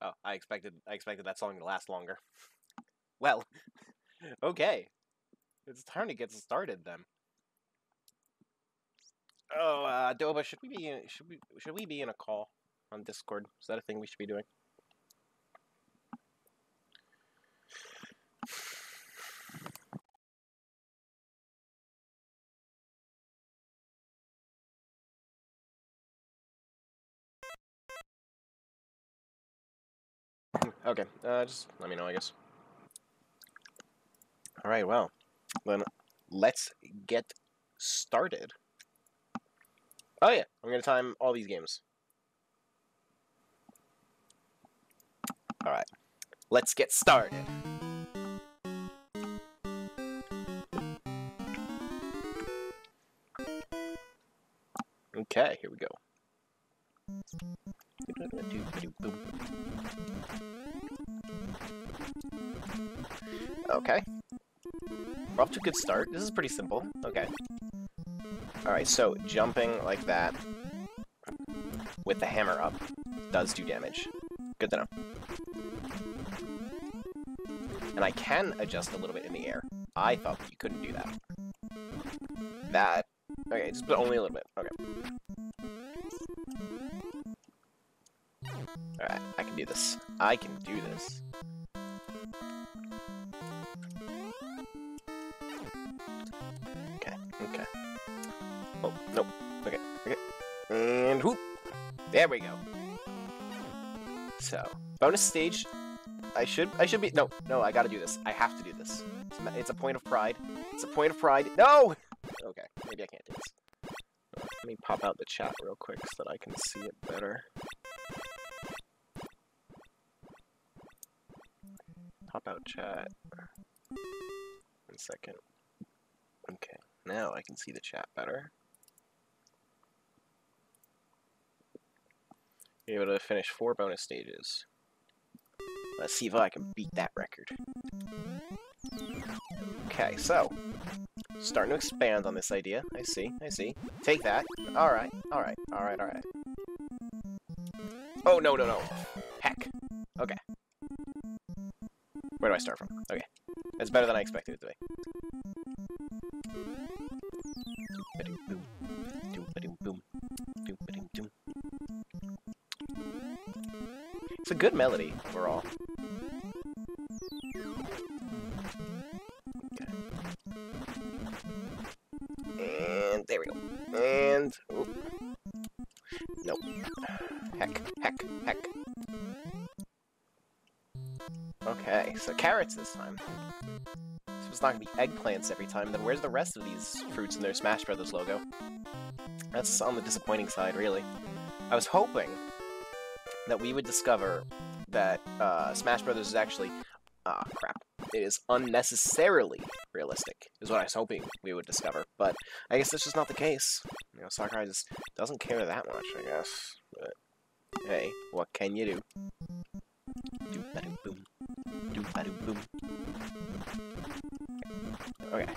Oh, I expected that song to last longer. Well, okay. It's time to get started then. Oh, Doba, should we be in a call on Discord? Is that a thing we should be doing? Okay, just let me know, I guess. Alright, well, then let's get started. Oh yeah, I'm gonna time all these games. Alright, let's get started. Okay, here we go. Okay. We're off to a good start. This is pretty simple. Okay. Alright, so jumping like that with the hammer up does do damage. Good to know. And I can adjust a little bit in the air. I thought that you couldn't do that. That... Okay, just but only a little bit. Okay. Alright, I can do this. I can do this. Okay, okay. Oh, nope. Okay, okay. And whoop! There we go. So, bonus stage. I should be... No, I gotta do this. I have to do this. It's a point of pride. It's a point of pride. No! Okay, maybe I can't do this. Let me pop out the chat real quick so that I can see it better. Pop out chat. 1 second. Okay, now I can see the chat better. Be able to finish 4 bonus stages. Let's see if I can beat that record. Okay, so starting to expand on this idea. I see. Take that. Alright. Oh, no. Heck. Okay. Where do I start from? Okay. That's better than I expected it to be. It's a good melody overall. Okay. And there we go. And oh. Nope. Heck. Okay, so carrots this time. So it's not gonna be eggplants every time. Then where's the rest of these fruits in their Smash Brothers logo? That's on the disappointing side, really. I was hoping that we would discover that Smash Brothers is actually... crap. It is unnecessarily realistic, is what I was hoping we would discover. But I guess that's just not the case. You know, Sakurai just doesn't care that much, I guess. But hey, what can you do? Doop-ba-doop-boom. Doop-ba-doop-boom. Okay.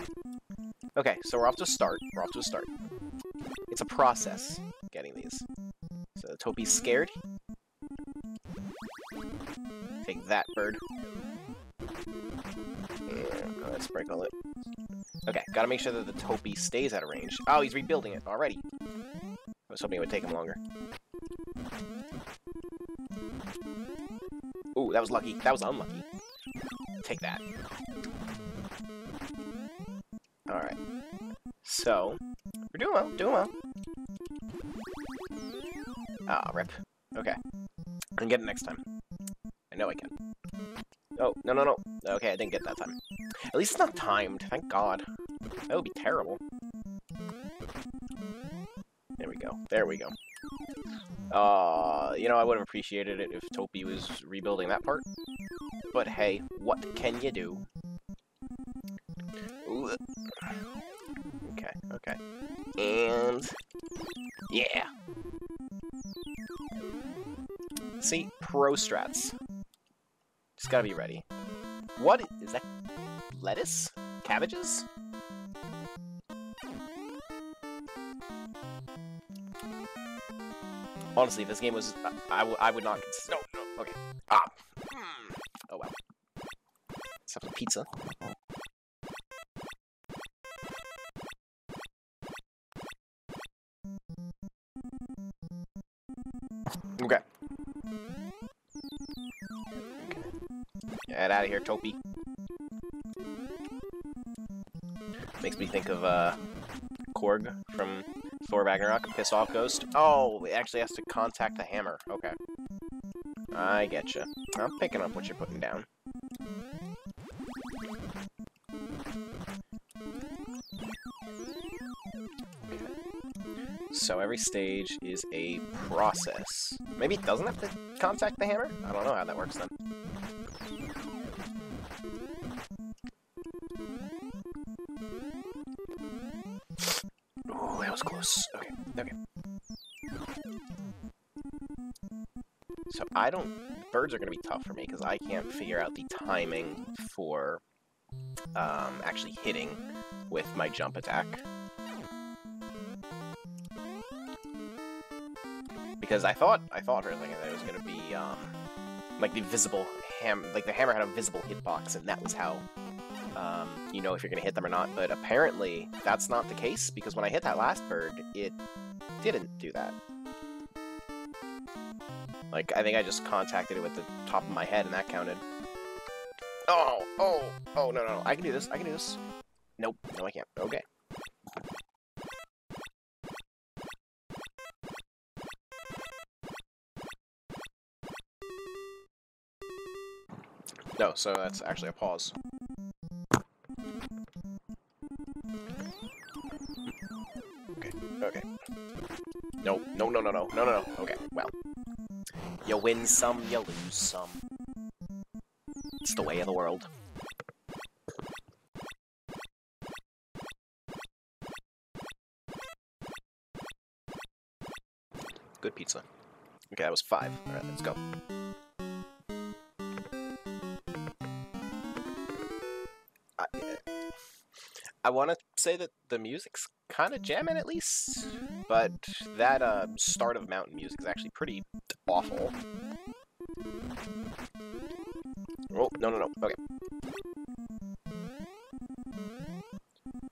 Okay, so we're off to a start. It's a process, getting these. So Topi's scared. Take that, bird. And let's sprinkle it. Okay, gotta make sure that the Topi stays out of range. Oh, he's rebuilding it already. I was hoping it would take him longer. Ooh, that was lucky. That was unlucky. Take that. Alright. So, we're doing well. Ah, rip. Okay. I can get it next time. I know I can. Oh, no. Okay, I didn't get that time. At least it's not timed, thank God. That would be terrible. There we go. You know, I would have appreciated it if Topi was rebuilding that part. But hey, what can you do? Ooh. Okay. And... Yeah! See? Pro strats. Just gotta be ready. What is that? Lettuce? Cabbages? Honestly, if this game was... I would not consider... No, no, okay. Ah! Oh well. Let's have some pizza. Okay. Get out of here, Topi. Makes me think of, Korg from Thor Ragnarok, Pissed Off Ghost. Oh, it actually has to contact the hammer. Okay. I getcha. I'm picking up what you're putting down. Okay. So every stage is a process. Maybe it doesn't have to contact the hammer? I don't know how that works then. Oh, that was close. Okay, okay. So I don't... Birds are going to be tough for me, because I can't figure out the timing for actually hitting with my jump attack. Because I thought for a second that it was going to be, like the visible like the hammer had a visible hitbox, and that was how, you know if you're going to hit them or not. But apparently, that's not the case, because when I hit that last bird, it didn't do that. Like, I think I just contacted it with the top of my head, and that counted. Oh, no, no, no. I can do this, I can do this. Nope, no I can't. Okay. No, so that's actually a pause. Okay, okay. No, no, no, no, no, no, no, no. Okay, well. You win some, you lose some. It's the way of the world. Good pizza. Okay, that was 5. Alright, let's go. I want to say that the music's kind of jamming at least, but that start of mountain music is actually pretty awful. Oh, no, no, no. Okay.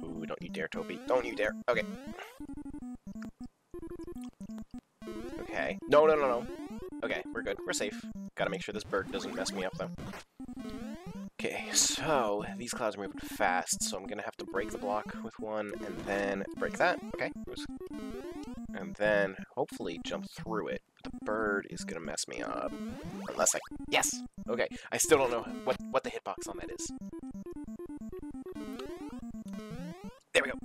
Ooh, don't you dare, Topi. Don't you dare. Okay. Okay. No, no, no, no. Okay, we're good. We're safe. Gotta make sure this bird doesn't mess me up, though. Okay, so these clouds are moving fast, so I'm gonna have to break the block with one, and then break that. Okay. And then, hopefully, jump through it. But the bird is gonna mess me up. Unless I... Yes! Okay, I still don't know what the hitbox on that is. There we go!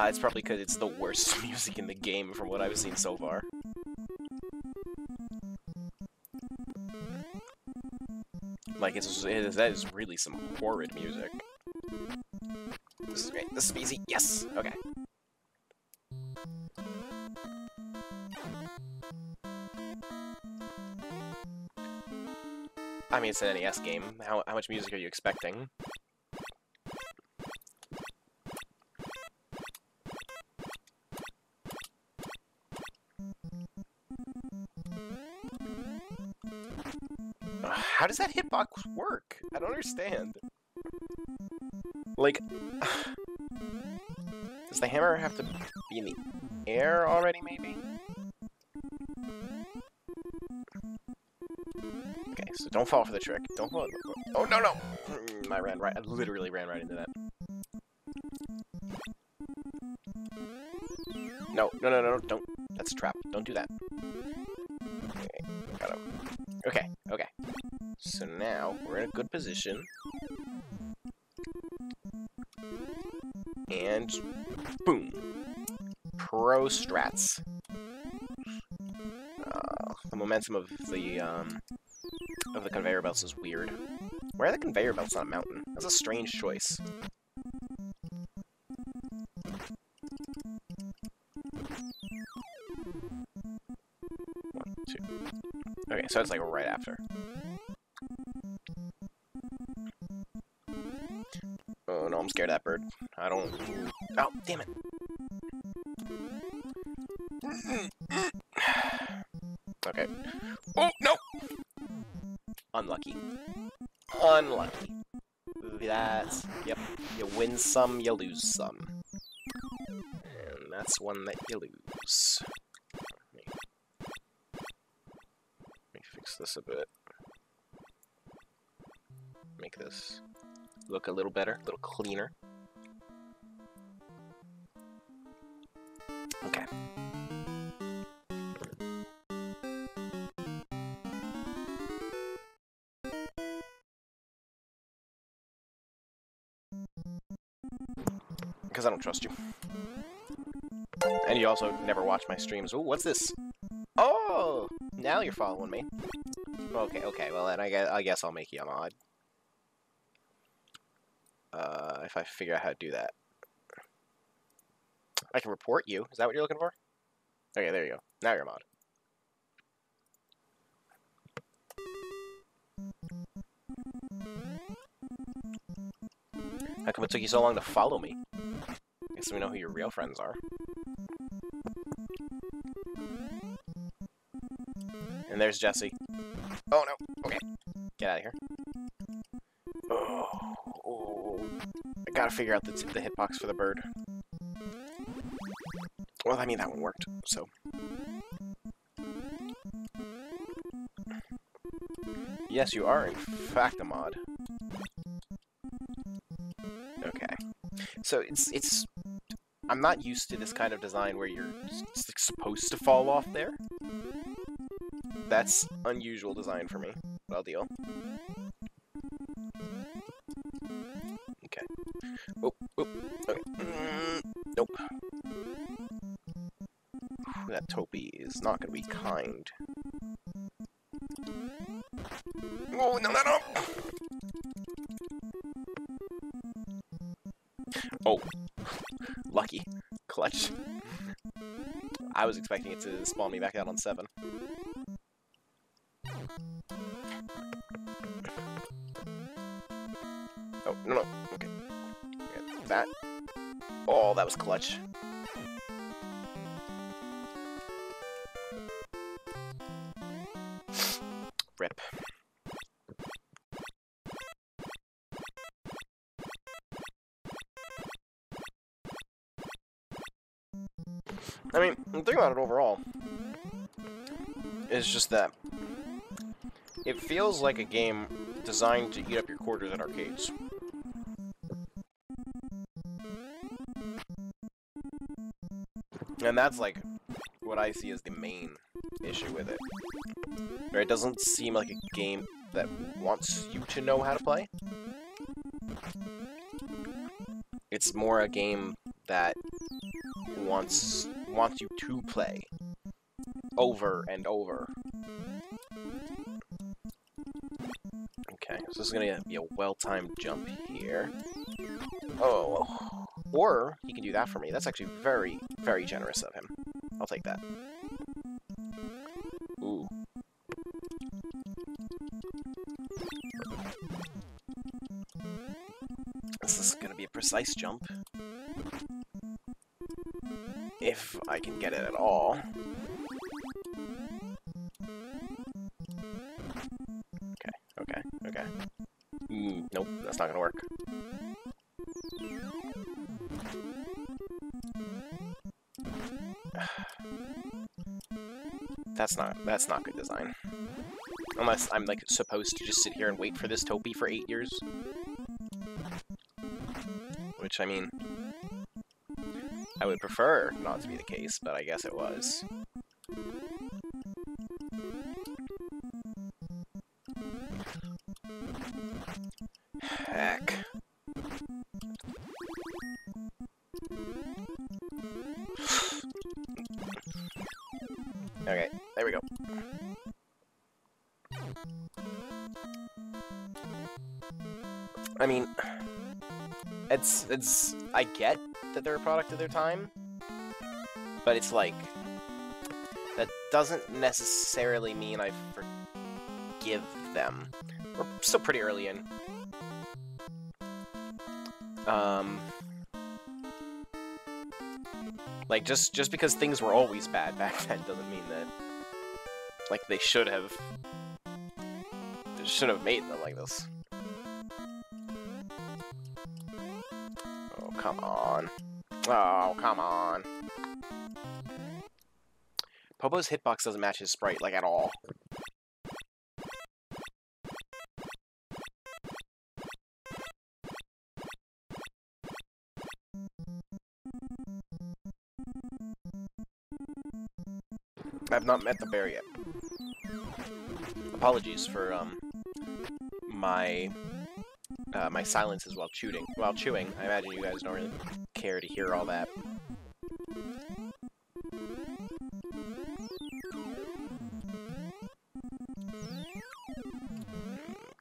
It's probably because it's the worst music in the game from what I've seen so far. Like, that is really some horrid music. This is great. This is easy. Yes! Okay. I mean, it's an NES game. How much music are you expecting? How does that hitbox work? I don't understand. Like, does the hammer have to be in the air already, maybe? Okay, so don't fall for the trick. Don't fall. Oh, no, no! I literally ran right into that. No, no, no, no, don't. That's a trap. Don't do that. Okay, got him. Okay, okay. So now, we're in a good position. And... boom! Pro strats. The momentum of the conveyor belts is weird. Why are the conveyor belts on a mountain? That's a strange choice. So it's like right after. Oh no, I'm scared of that bird. I don't... Oh, damn it. Okay. Oh, no! Unlucky. Unlucky. That's... Yep. You win some, you lose some. And that's one that you lose. Let me fix this a bit. Make this look a little better, a little cleaner. Okay. Because I don't trust you. And you also never watch my streams. Ooh, what's this? Oh! Now you're following me. Okay, okay, well then I guess I'll make you a mod. If I figure out how to do that. I can report you. Is that what you're looking for? Okay, there you go. Now you're a mod. How come it took you so long to follow me? Guess we know who your real friends are. And there's Jesse. Oh no! Okay. Get out of here. Oh, I gotta figure out the hitbox for the bird. Well, I mean, that one worked, so. Yes, you are, in fact, a mod. Okay. So, it's... I'm not used to this kind of design where you're supposed to fall off there. That's unusual design for me, but I'll deal. Okay. Oh, oh, okay. Nope. That Topi is not going to be kind. Oh, no, no, no! Oh. Lucky. Clutch. I was expecting it to spawn me back out on 7. Oh, no, no. Okay. That. Oh, that was clutch. Rip. I mean, the thing about it overall is just that it feels like a game designed to eat up your quarters at arcades. And that's like what I see as the main issue with it. Or it doesn't seem like a game that wants you to know how to play. It's more a game that wants you to play over and over. Okay, so this is gonna be a well-timed jump here. Oh, or he can do that for me. That's actually very, very generous of him. I'll take that. Ooh. This is gonna be a precise jump. If I can get it at all. Okay, okay, okay. Nope, that's not gonna work. That's not good design. Unless I'm like supposed to just sit here and wait for this Topi for 8 years. Which, I mean, I would prefer not to be the case, but I guess it was. Heck. Okay, there we go. I mean, I get that they're a product of their time, but it's like, that doesn't necessarily mean I give them. We're still pretty early in. Like, just because things were always bad back then doesn't mean that, like, they should have made them like this. Oh, come on. Oh, come on. Popo's hitbox doesn't match his sprite, like, at all. I've not met the bear yet. Apologies for my silences while chewing. I imagine you guys don't really care to hear all that.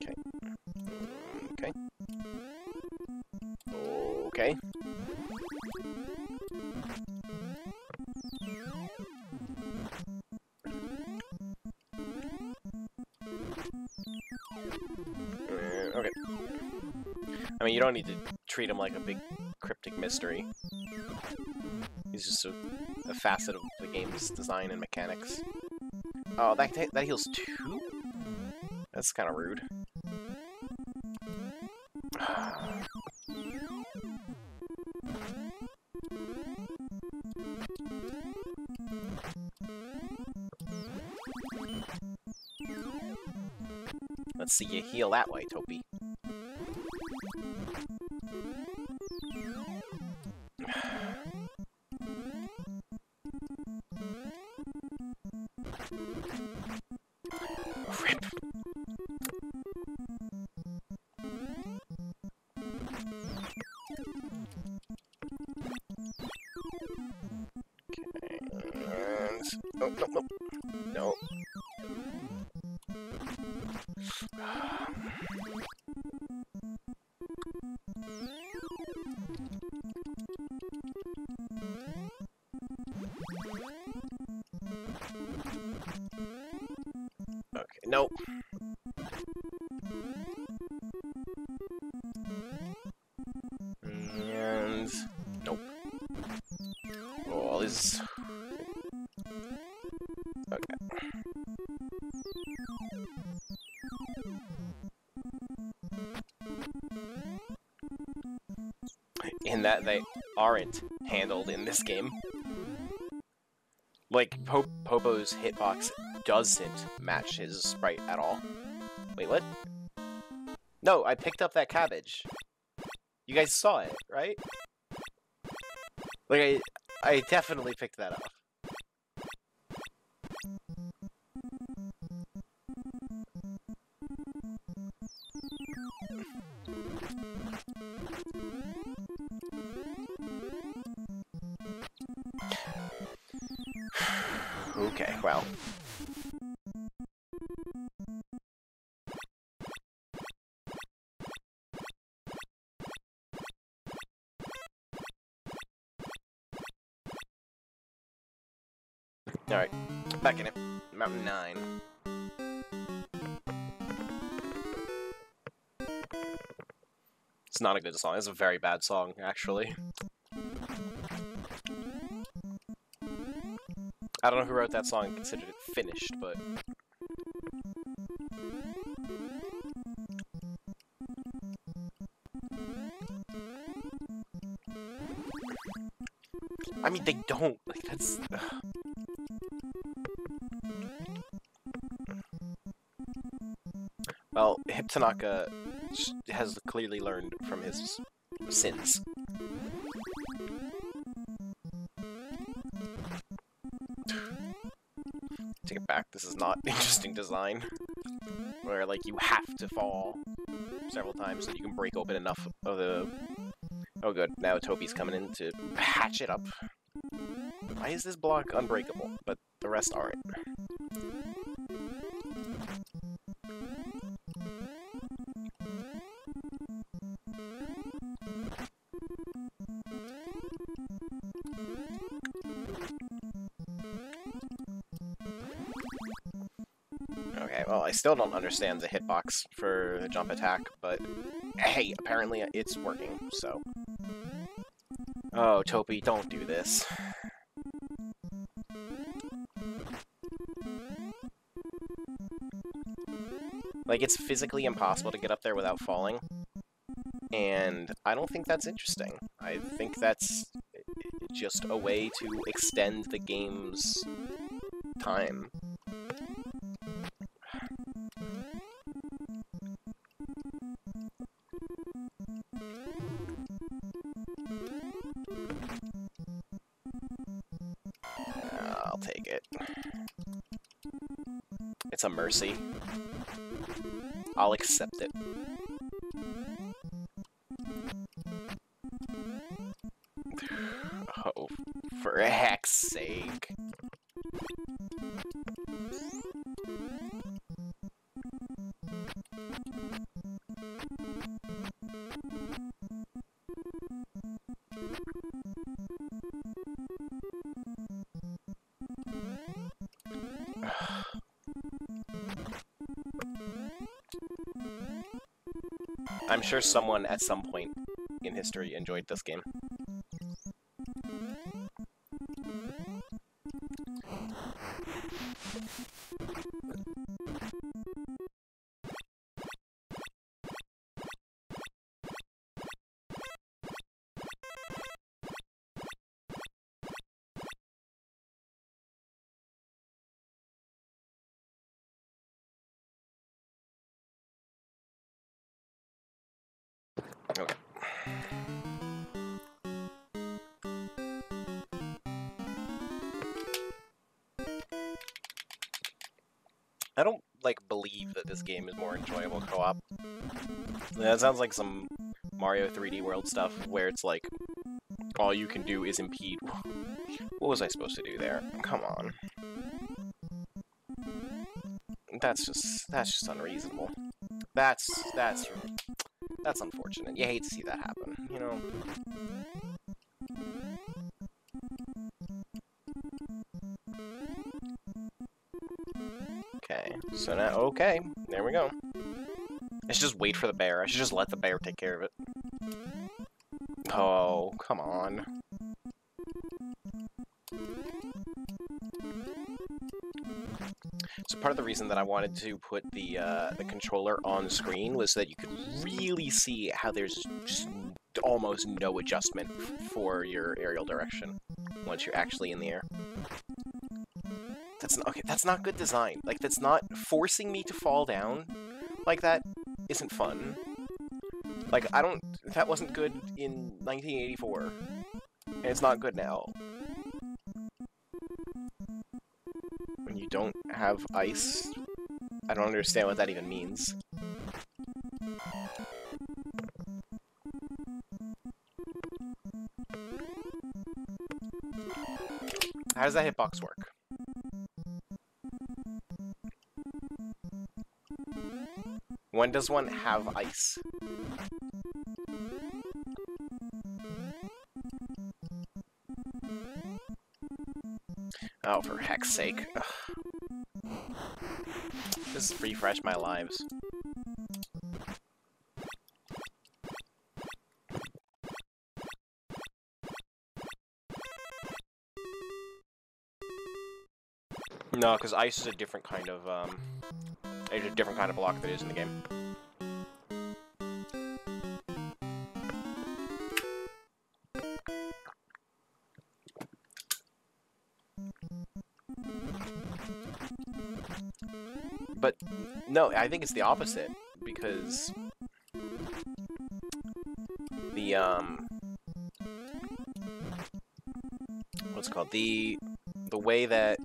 Okay. Okay. Okay. Okay. I mean, you don't need to treat him like a big cryptic mystery. He's just a facet of the game's design and mechanics. Oh, that heals 2? That's kind of rude. Let's see you heal that way, Topi. Rip. Okay, and... Oh, no, no. No. Okay, nope. And... nope. Oh, this... okay. In that they aren't handled in this game. Like, Popo's hitbox doesn't match his sprite at all. Wait, what? No, I picked up that cabbage. You guys saw it, right? Like, I definitely picked that up. Okay, well. Alright, back in it. Mountain 9. It's not a good song. It's a very bad song, actually. I don't know who wrote that song and considered it finished, but... I mean, they don't. Like, that's... Well, Hip Tanaka has clearly learned from his sins. Take it back, this is not interesting design. Where, like, you have to fall several times so you can break open enough of the... Oh good, now Topi's coming in to patch it up. Why is this block unbreakable, but the rest aren't? Okay, Well, I still don't understand the hitbox for the jump attack, but hey, apparently it's working, so... Oh, Topi, don't do this. Like, it's physically impossible to get up there without falling, and I don't think that's interesting. I think that's just a way to extend the game's time. I'll take it. It's a mercy. I'll accept it. Oh, for heck's sake. I'm sure someone at some point in history enjoyed this game. Okay. I don't, believe that this game is more enjoyable co-op. That sounds like some Mario 3D World stuff, where it's like, all you can do is impede. What was I supposed to do there? Come on. That's just unreasonable. That's unfortunate. You hate to see that happen, you know? Okay, so now, okay, there we go. I should just wait for the bear. I should just let the bear take care of it. Oh, come on. So part of the reason that I wanted to put the controller on screen was that you could really see how there's just almost no adjustment for your aerial direction once you're actually in the air. That's not, okay, that's not good design. Like, that's not forcing me to fall down like that isn't fun. Like, that wasn't good in 1984, and it's not good now. When you don't have ice, I don't understand what that even means. How does that hitbox work? When does one have ice? Oh, for heck's sake. Ugh. Just refresh my lives. No, because ice is a different kind of, block that is in the game. But, no, I think it's the opposite, because the, what's it called? The way that,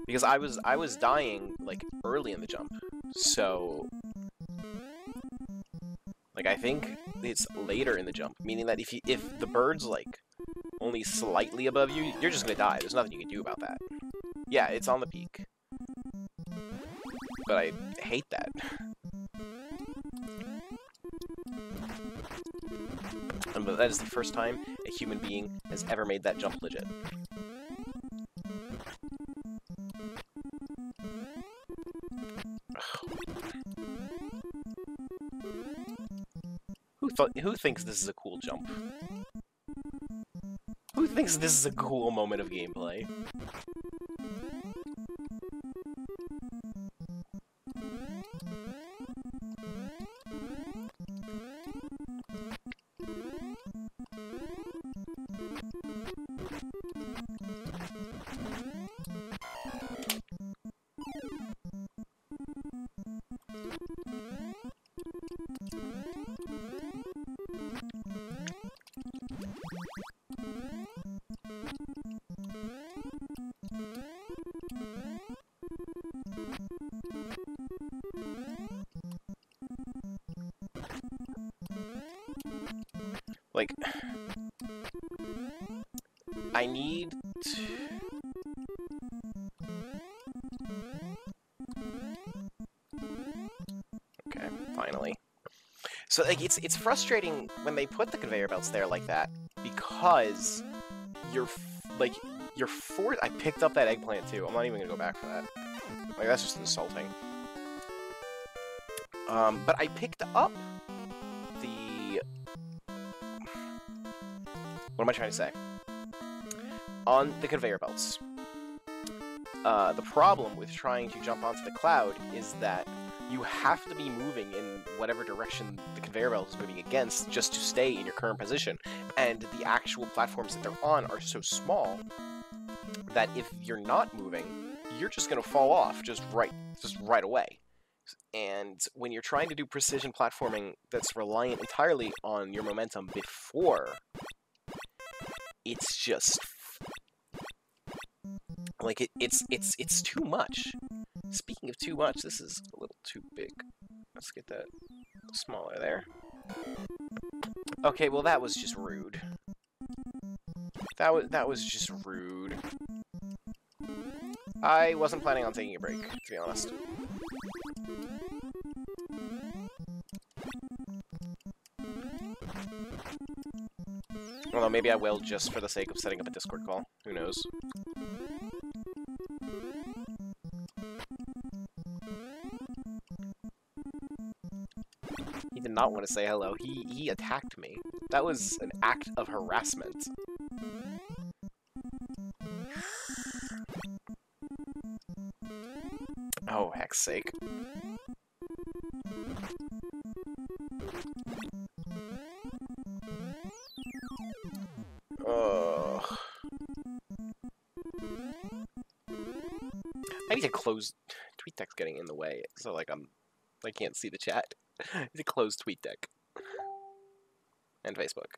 because I was dying, like, early in the jump, so, like, I think it's later in the jump, meaning that if the bird's, like, only slightly above you, you're just gonna die. There's nothing you can do about that. Yeah, it's on the peak. But I hate that. But that is the first time a human being has ever made that jump legit. Who thinks this is a cool jump? Who thinks this is a cool moment of gameplay? Like, I need to... Okay, finally. So, like, it's frustrating when they put the conveyor belts there like that, because you're forced... I picked up that eggplant, too. I'm not even gonna go back for that. Like, that's just insulting. But I picked up the... What am I trying to say? On the conveyor belts. The problem with trying to jump onto the cloud is that you have to be moving in whatever direction the conveyor belt is moving against just to stay in your current position. And the actual platforms that they're on are so small that if you're not moving, you're just going to fall off just right away. And when you're trying to do precision platforming that's reliant entirely on your momentum before, it's just like it's too much. Speaking of too much, this is a little too big. Let's get that smaller there. Okay, well that was just rude. That was just rude. I wasn't planning on taking a break, to be honest. Although maybe I will just for the sake of setting up a Discord call. Who knows? He did not want to say hello. He attacked me. That was an act of harassment. Oh, heck's sake. I need to close TweetDeck's getting in the way, so like I can't see the chat. I need to close TweetDeck and Facebook.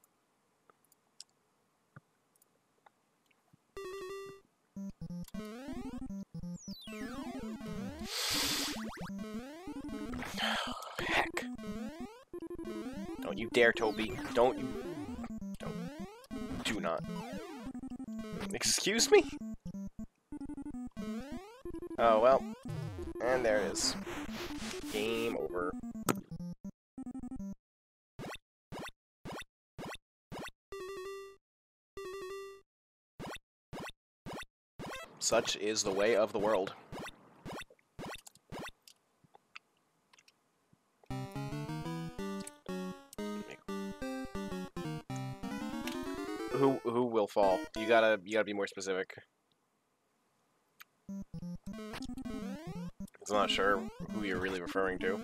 Heck. Don't you dare, Toby. Don't you... Don't. Do not. Excuse me? Oh, well. And there it is. Game over. Such is the way of the world. Who will fall? You gotta be more specific. I'm not sure who you're really referring to.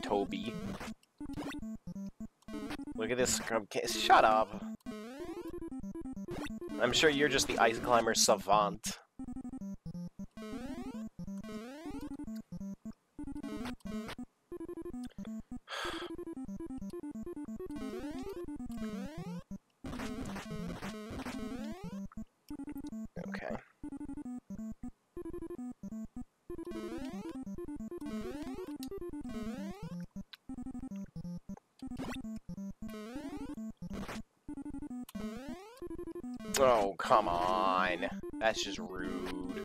Toby. Look at this. Shut up. I'm sure you're just the ice climber savant. Okay. Oh, come on. That's just rude.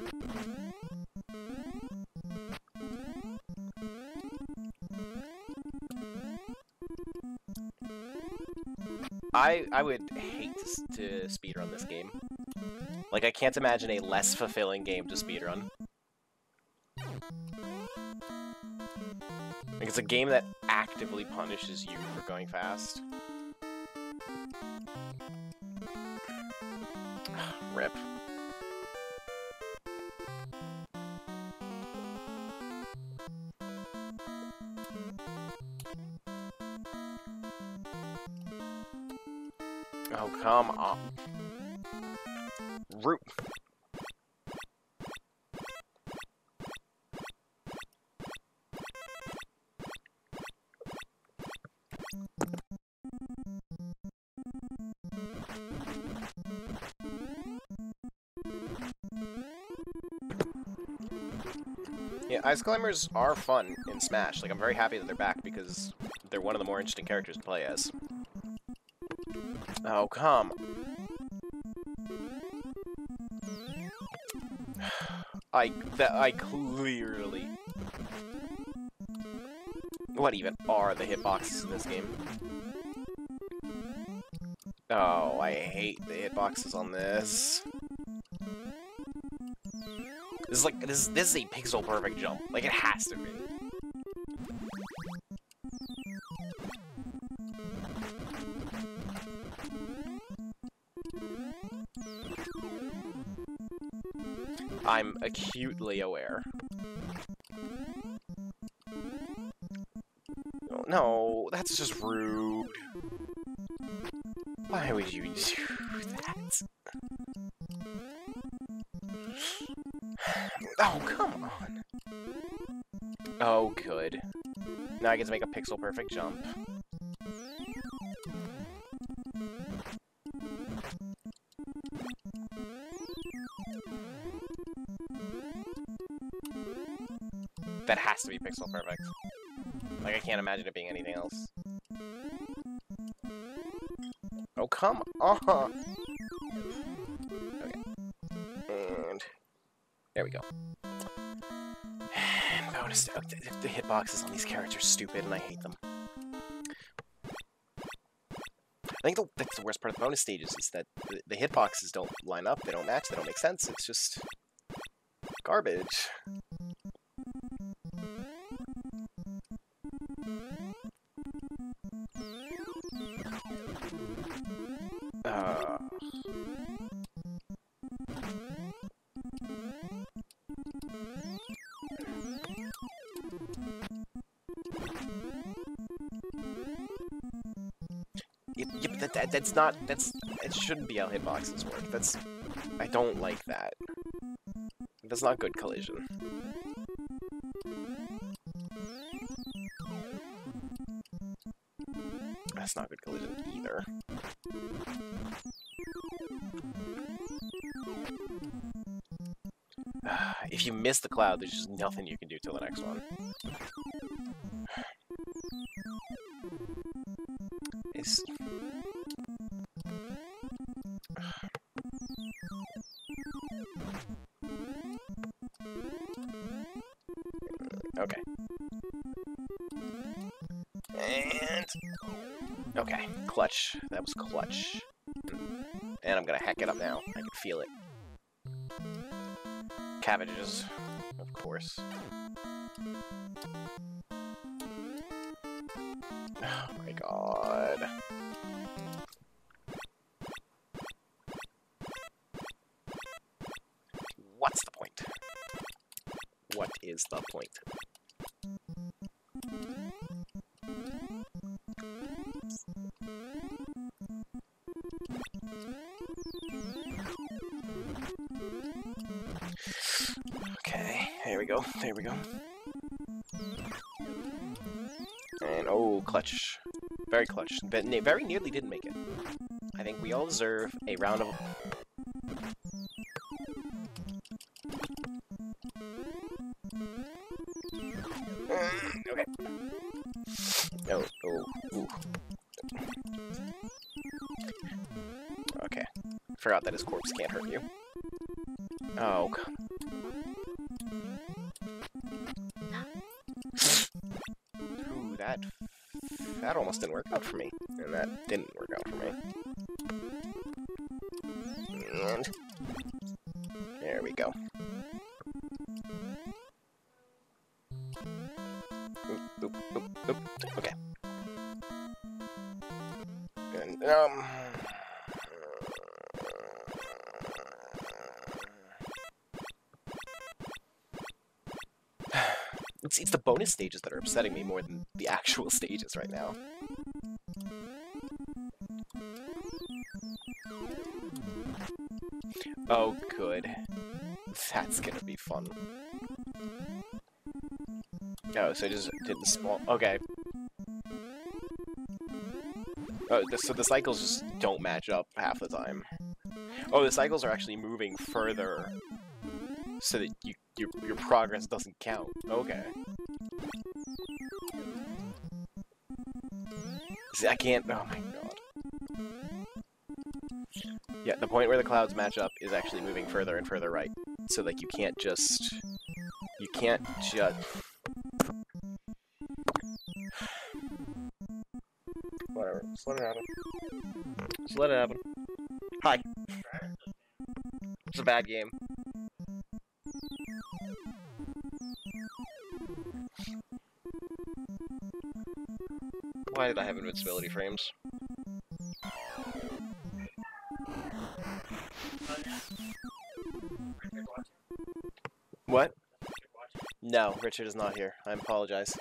I would hate to speedrun this game. Like, I can't imagine a less fulfilling game to speedrun. Like, it's a game that actively punishes you for going fast. Rip. Oh, come on. Root. Yeah, Ice Climbers are fun in Smash. Like, I'm very happy that they're back because they're one of the more interesting characters to play as. Oh, come. I clearly... What even are the hitboxes in this game? Oh, I hate the hitboxes on this. This is like this is a pixel perfect jump. Like, it has to be. I'm acutely aware. Oh, no, that's just rude. Why would you do that? Oh, come on. Oh, good. Now I get to make a pixel perfect jump. That has to be pixel perfect. Like, I can't imagine it being anything else. Oh, come on! Okay. And... there we go. And bonus... the hitboxes on these characters are stupid, and I hate them. I think that's the worst part of the bonus stages, is that the hitboxes don't line up, they don't match, they don't make sense, it's just... garbage. Yep, it shouldn't be how hitboxes work. I don't like that. That's not good collision. That's not good collision either. If you miss the cloud, there's just nothing you can do till the next one. Okay. And... okay, clutch. That was clutch. And I'm gonna hack it up now. I can feel it. Cabbages, of course. Oh my god. What's the point? What is the point? Okay, there we go, there we go. And, oh, clutch. Very clutch. But very nearly didn't make it. I think we all deserve a round of... okay. Oh, ooh. Okay. Forgot that his corpse can't hurt you. Oh, come. Ooh, that almost didn't work out for me. And that didn't work out for me. And... Oop, okay. And, it's the bonus stages that are upsetting me more than the actual stages right now. Oh, good. That's gonna be fun. Oh, so I just did the small... Okay. Oh, so the cycles just don't match up half the time. Oh, the cycles are actually moving further so that your progress doesn't count. Okay. See, I can't... Oh my god. Yeah, the point where the clouds match up is actually moving further and further right. So, like, you can't just... You can't just... Whatever. Just let it happen. Just let it happen. Hi. It's a bad game. Why did I have invincibility frames? What? No, Richard is not here. I apologize.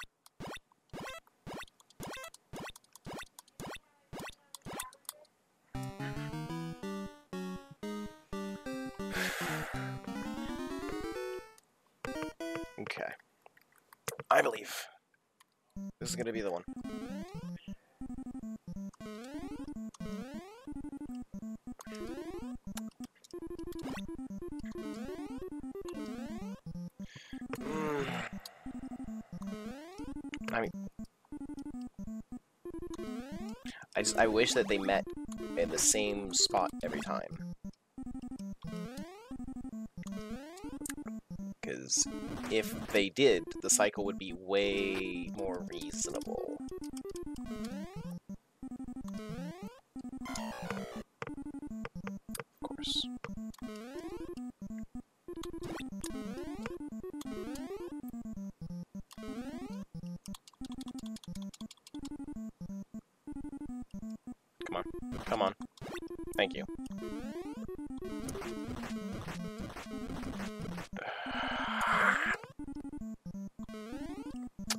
Okay. I believe this is going to be the one. I mean, I wish that they met in the same spot every time. Because if they did, the cycle would be way more reasonable. Of course. Come on. Come on. Thank you.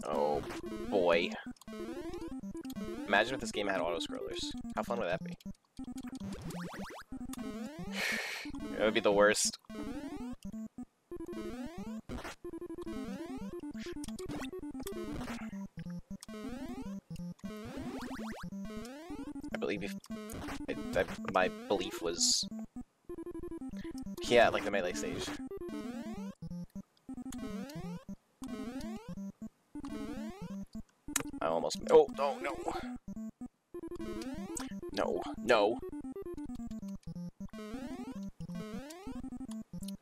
Oh, boy. Imagine if this game had auto-scrollers. How fun would that be? It would be the worst. I believe if... my belief was... Yeah, like the melee stage. I almost... Oh, no, no! No, no!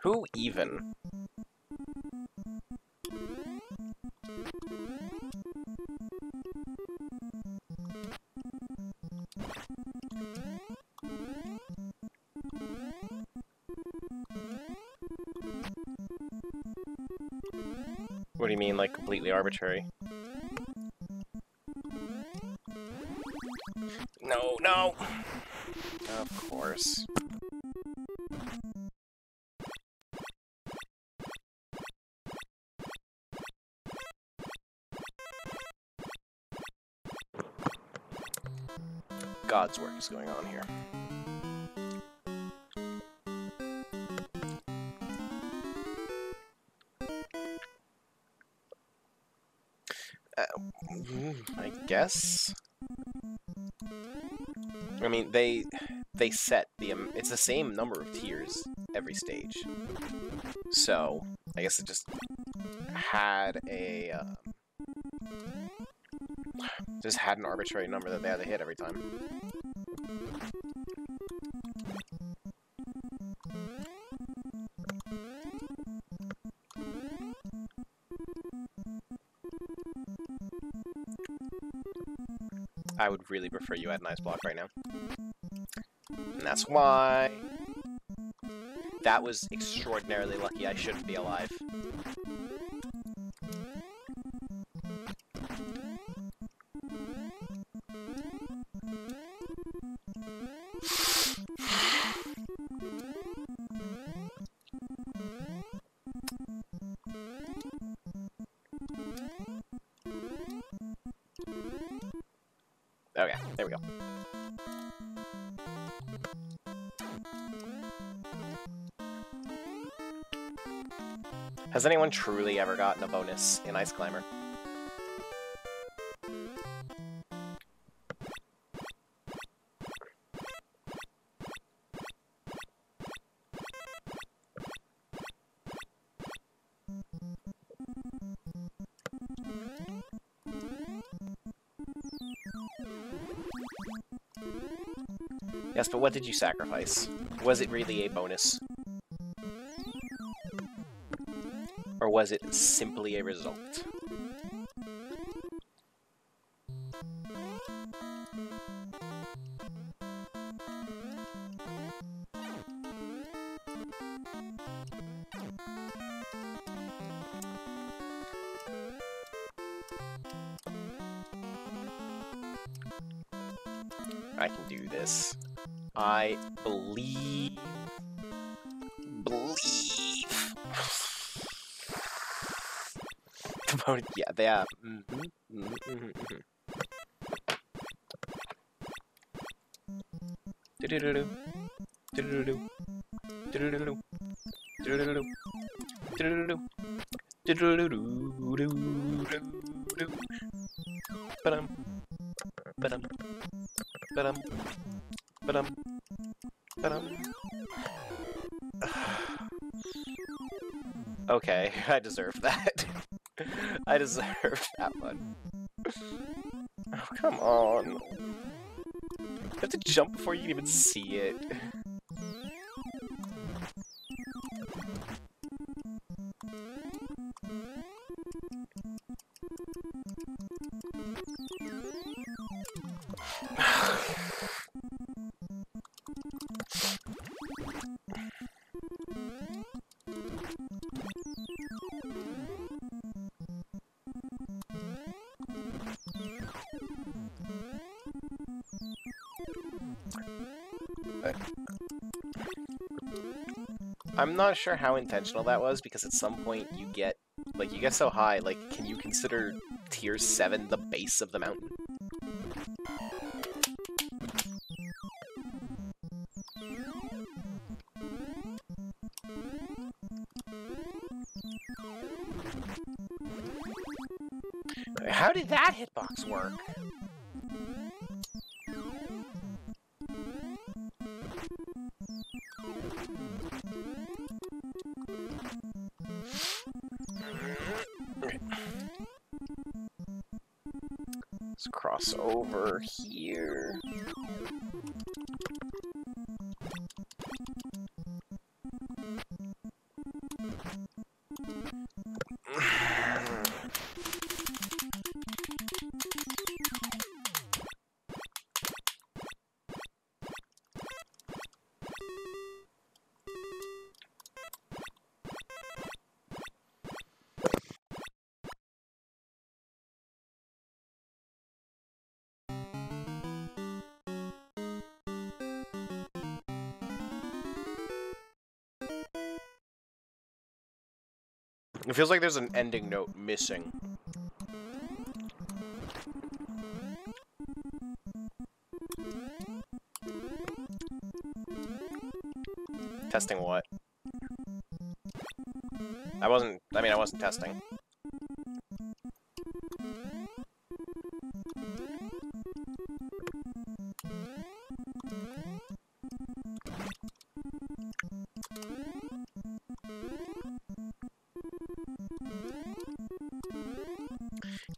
Who even? What do you mean, like, completely arbitrary? No, no! Of course. God's work is going on here. I guess? I mean, they set the... it's the same number of tiers every stage. So, I guess it just had a... just had an arbitrary number that they had to hit every time. I would really prefer you had an ice block right now. And that's why... That was extraordinarily lucky. I shouldn't be alive. Okay, there we go. Has anyone truly ever gotten a bonus in Ice Climber? Yes, but what did you sacrifice? Was it really a bonus? Or was it simply a result? I can do this. I believe. Yeah, they are. Okay, I deserve that. I deserve that one. Oh, come on. You have to jump before you can even see it. I'm not sure how intentional that was, because at some point you get so high, like, can you consider tier 7 the base of the mountain? How did that hitbox work? Let's cross over here. It feels like there's an ending note missing. Testing what? I wasn't testing.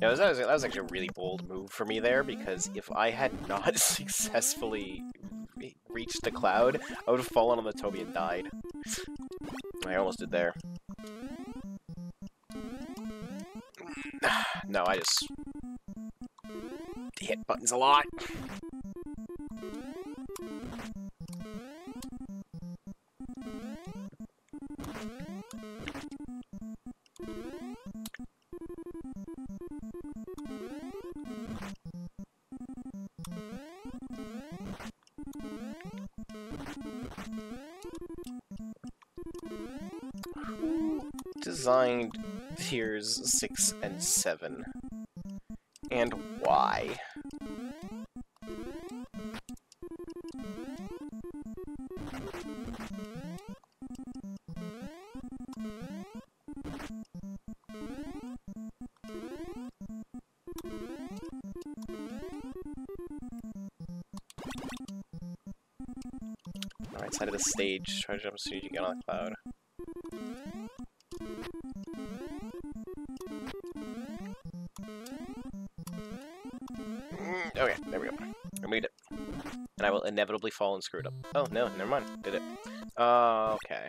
Yeah, that was actually a really bold move for me there, because if I had not successfully reached the cloud, I would have fallen on the Toby and died. I almost did there. No, I just hit buttons a lot. Designed tiers 6 and 7. And why? outside of the stage. Try to jump as soon as you get on the cloud. Okay, there we go. I made it. And I will inevitably fall and screw it up. Oh, no, never mind. Did it. Okay.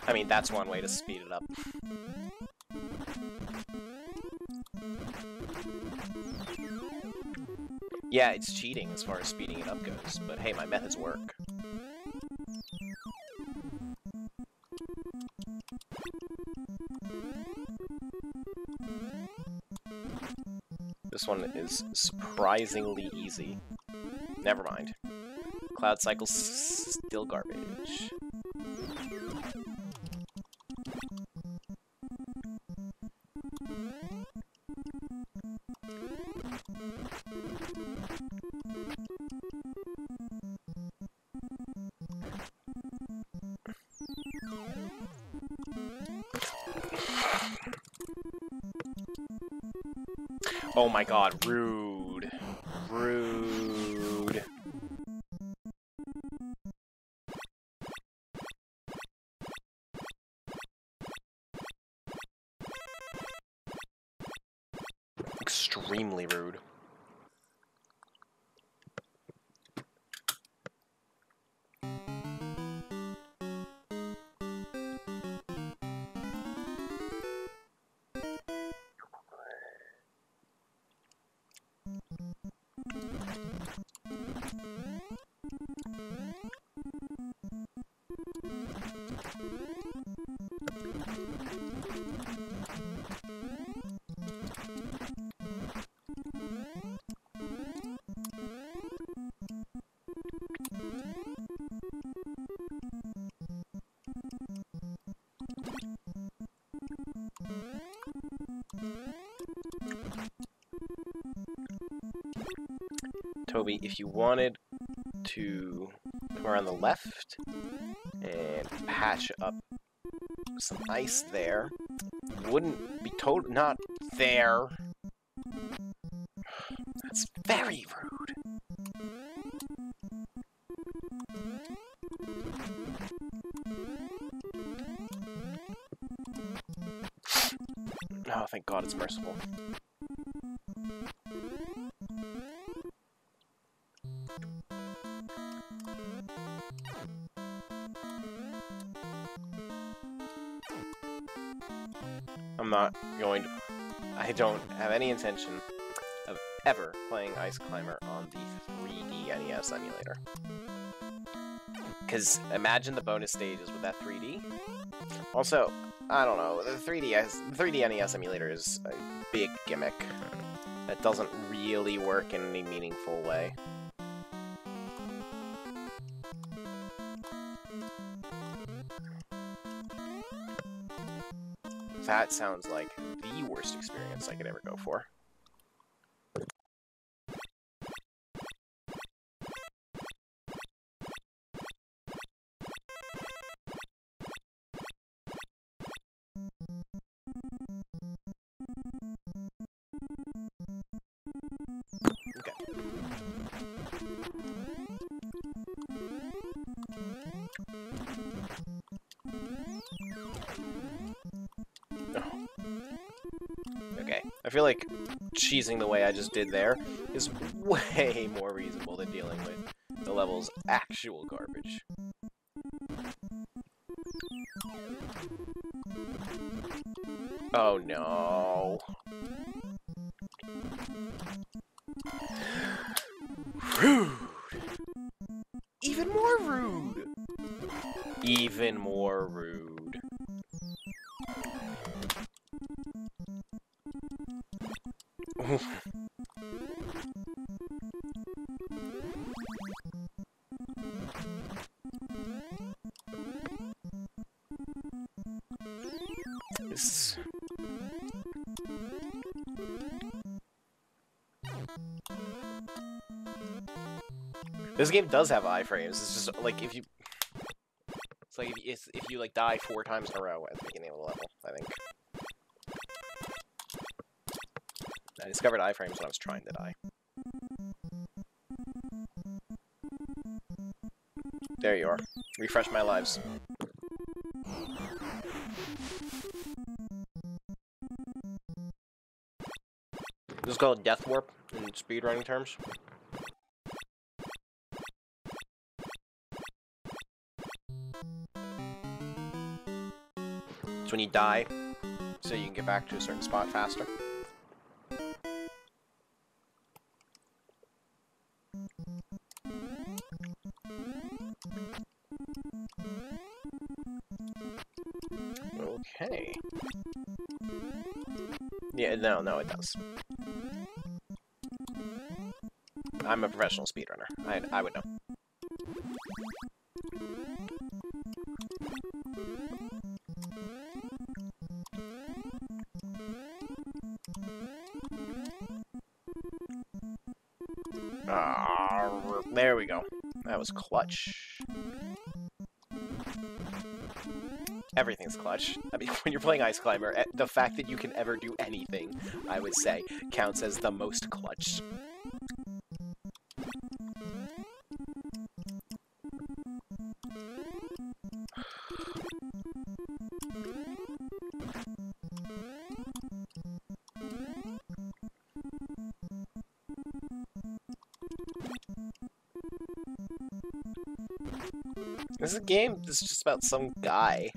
I mean, that's one way to speed it up. Yeah, it's cheating as far as speeding it up goes, but hey, my methods work. This one is surprisingly easy. Never mind. Cloud cycle's still garbage. Oh my god, rude. Rude. Extremely rude. Toby, if you wanted to come around the left and patch up some ice there, wouldn't be not there. That's very rude. Oh, thank God it's merciful. I'm not going to... I don't have any intention of ever playing Ice Climber on the 3D NES emulator. Because imagine the bonus stages with that 3D. Also, I don't know, the 3D NES emulator is a big gimmick that doesn't really work in any meaningful way. That sounds like the worst experience I could ever go for. Okay. Okay, I feel like cheesing the way I just did there is way more reasonable than dealing with the level's actual garbage. Oh no. Rude! Even more rude! Even more rude. This game does have iframes. It's just like if you, it's like if you like die 4 times in a row at the beginning of the level, I think. I discovered iframes when I was trying to die. There you are. Refresh my lives. This is called Death Warp in speedrunning terms. It's when you die, so you can get back to a certain spot faster. Okay. Yeah, no, it does. I'm a professional speedrunner. I would know. There we go. That was clutch. Everything's clutch. I mean, when you're playing Ice Climber, the fact that you can ever do anything, I would say, counts as the most clutch. This is a game that's just about some guy.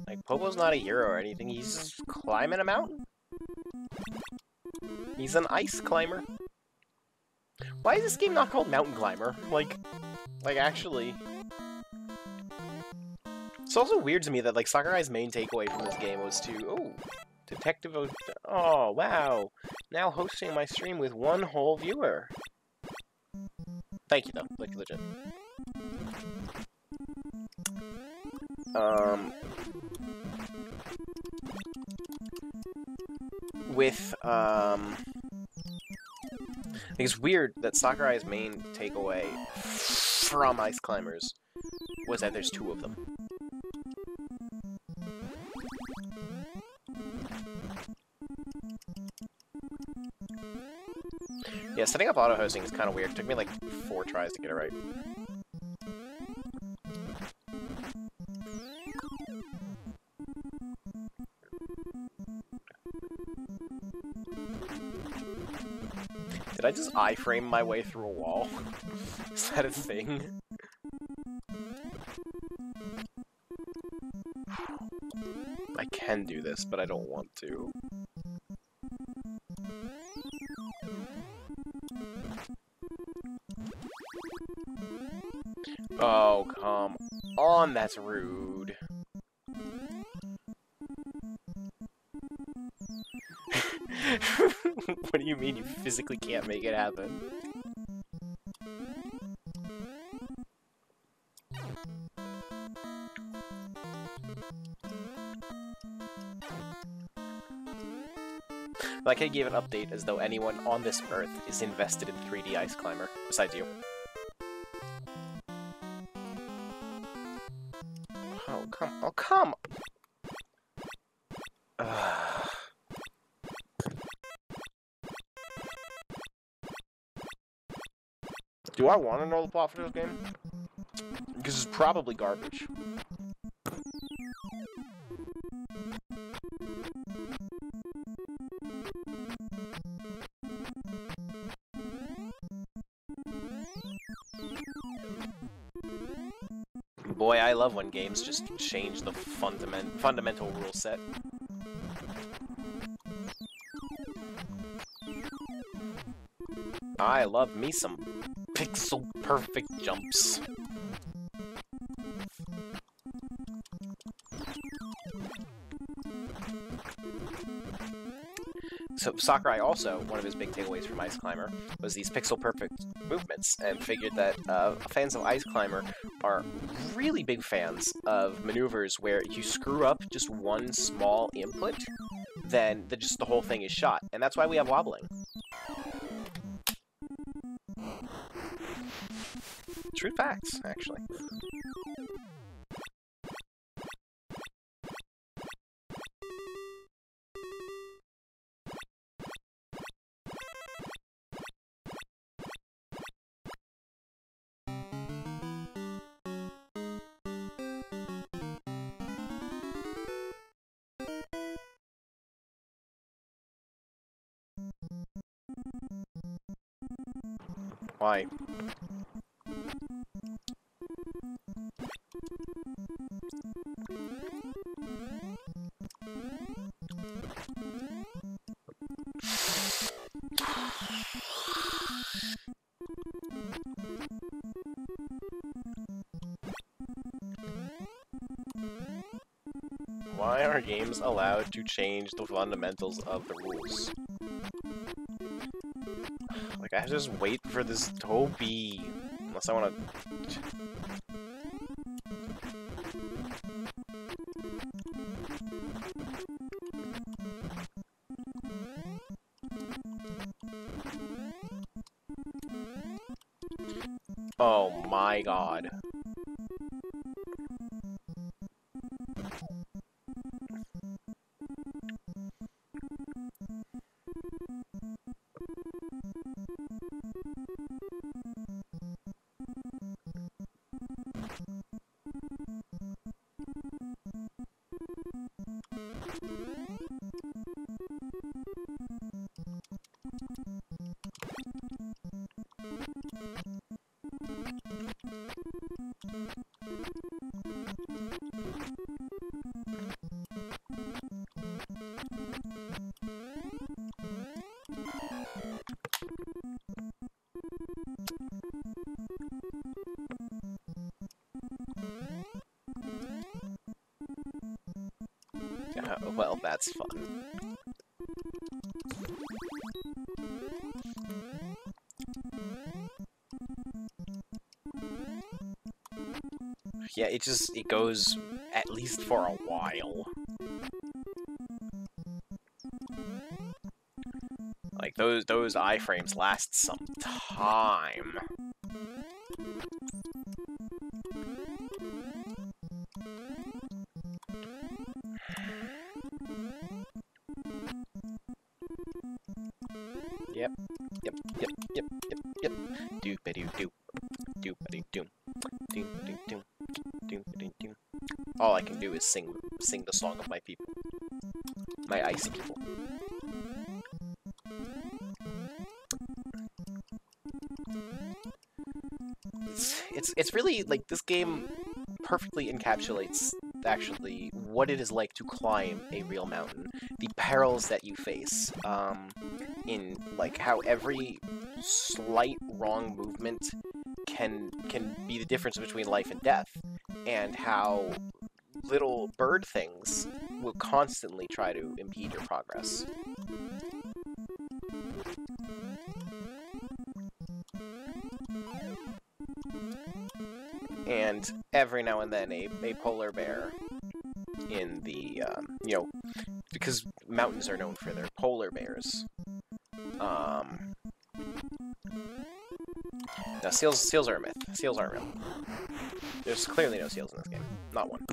Like, Popo's not a hero or anything, he's just climbing a mountain. He's an ice climber. Why is this game not called Mountain Climber? Like, actually... It's also weird to me that, like, Sakurai's main takeaway from this game was to, oh, Detective oh, wow. Now hosting my stream with one whole viewer. Thank you, though. Like, legit. I think it's weird that Sakurai's main takeaway from Ice Climbers was that there's two of them. Yeah, setting up auto-hosting is kind of weird. It took me like 4 tries to get it right. Did I just iframe my way through a wall? Is that a thing? I can do this, but I don't want to. Oh, come on, that's rude. What do you mean you physically can't make it happen? Like I gave an update as though anyone on this earth is invested in 3D Ice Climber, besides you. Oh, come! Do I want to know the plot for this game? Because it's probably garbage. Boy, I love when games just change the fundamental rule set. I love me some pixel-perfect jumps. So Sakurai also, one of his big takeaways from Ice Climber, was these pixel-perfect movements, and figured that fans of Ice Climber are really big fans of maneuvers where you screw up just one small input, then just the whole thing is shot, and that's why we have wobbling. True facts, actually. Why? Why are games allowed to change the fundamentals of the rules? Like, I have to just wait for this Toby. Unless I want to... Oh my god. Well, that's fun. Yeah, it goes at least for a while. Like, those iframes last some time. Yep. Doop-a-doo-doop. Doop-a-doo-doop. Doop-a-doo-doop. Doop-a-doo-doop. All I can do is sing the song of my people. My ice people. It's really, like, this game perfectly encapsulates, actually, what it is like to climb a real mountain. The perils that you face, in, like, how every slight wrong movement can be the difference between life and death, and how little bird things will constantly try to impede your progress. And every now and then a polar bear in the, you know, because mountains are known for their polar bears. Now, seals are a myth. Seals aren't real. There's clearly no seals in this game. Not one.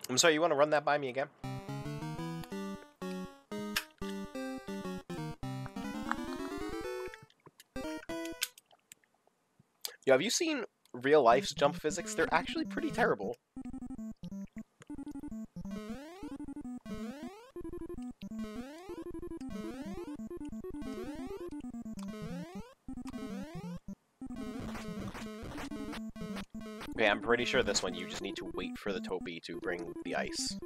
I'm sorry, you want to run that by me again? Yo, have you seen real life's jump physics? They're actually pretty terrible. Okay, I'm pretty sure this one you just need to wait for the Topi to bring the ice.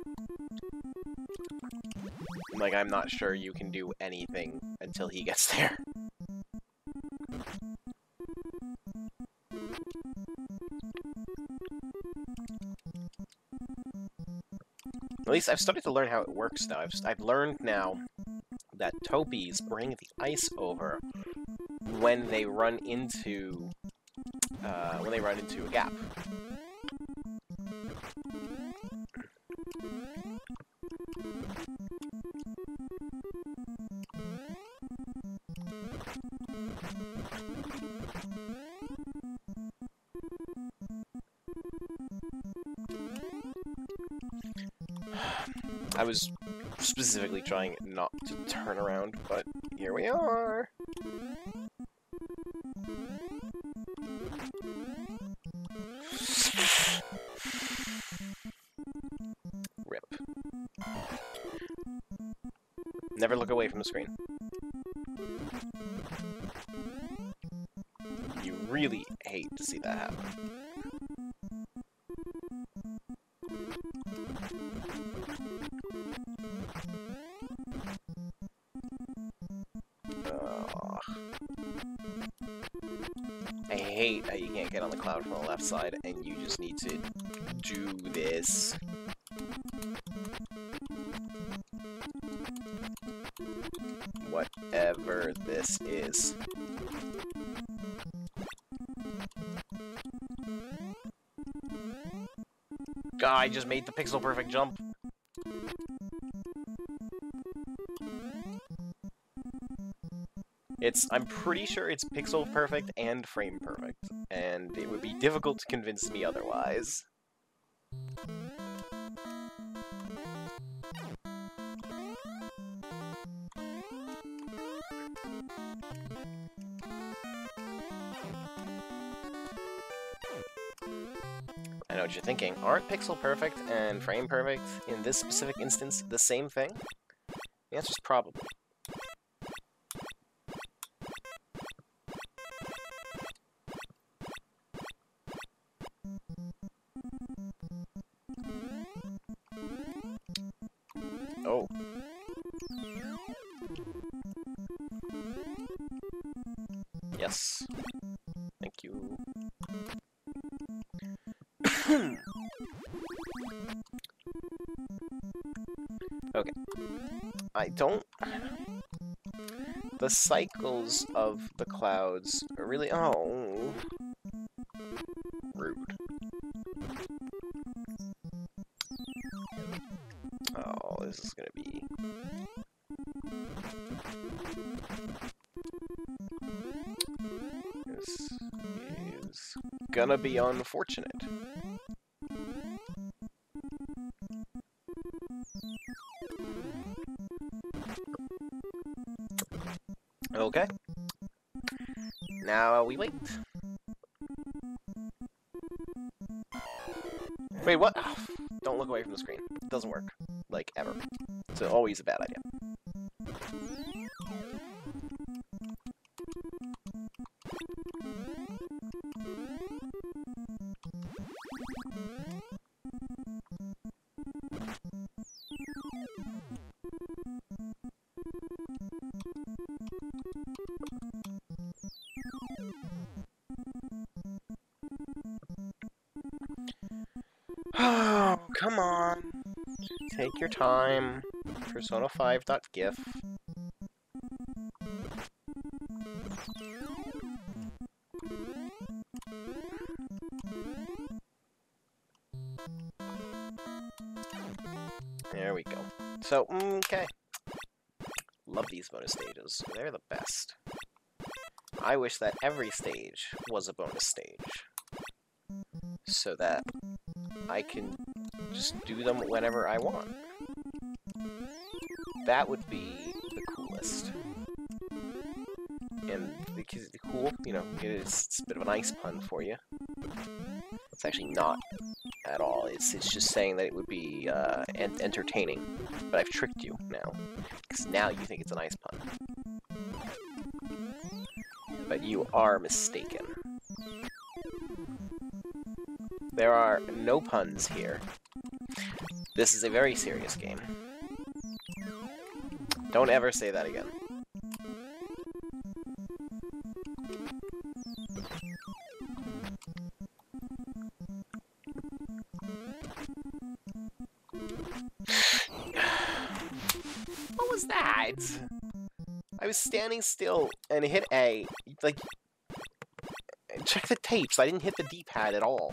Like, I'm not sure you can do anything until he gets there. At least I've started to learn how it works now. I've learned now that Topis bring the ice over when they run into a gap. I was specifically trying not to turn around, but here we are. Rip. Never look away from the screen. You really hate to see that happen. I hate how you can't get on the cloud from the left side, and you just need to do this. Whatever this is. God, I just made the pixel perfect jump. I'm pretty sure it's pixel perfect and frame perfect, and it would be difficult to convince me otherwise. I know what you're thinking. Aren't pixel perfect and frame perfect in this specific instance the same thing? The answer's probably. Oh. Yes. Thank you. Okay. I don't... The cycles of the clouds are really... Oh. Rude. Oh, this is gonna be... This is gonna be unfortunate. Okay. Now we wait. Wait, what? Oh, don't look away from the screen. It doesn't work. Like, ever. It's always a bad idea. Oh, come on. Take your time. Persona5.gif. There we go. So, okay. Love these bonus stages. They're the best. I wish that every stage was a bonus stage. So that I can just do them whenever I want. That would be the coolest. And because the cool, you know, it's a bit of an ice pun for you. It's actually not at all. It's just saying that it would be entertaining. But I've tricked you now. Because now you think it's an ice pun. But you are mistaken. There are no puns here. This is a very serious game. Don't ever say that again. What was that? I was standing still and hit A. Like, check the tapes. I didn't hit the D-pad at all.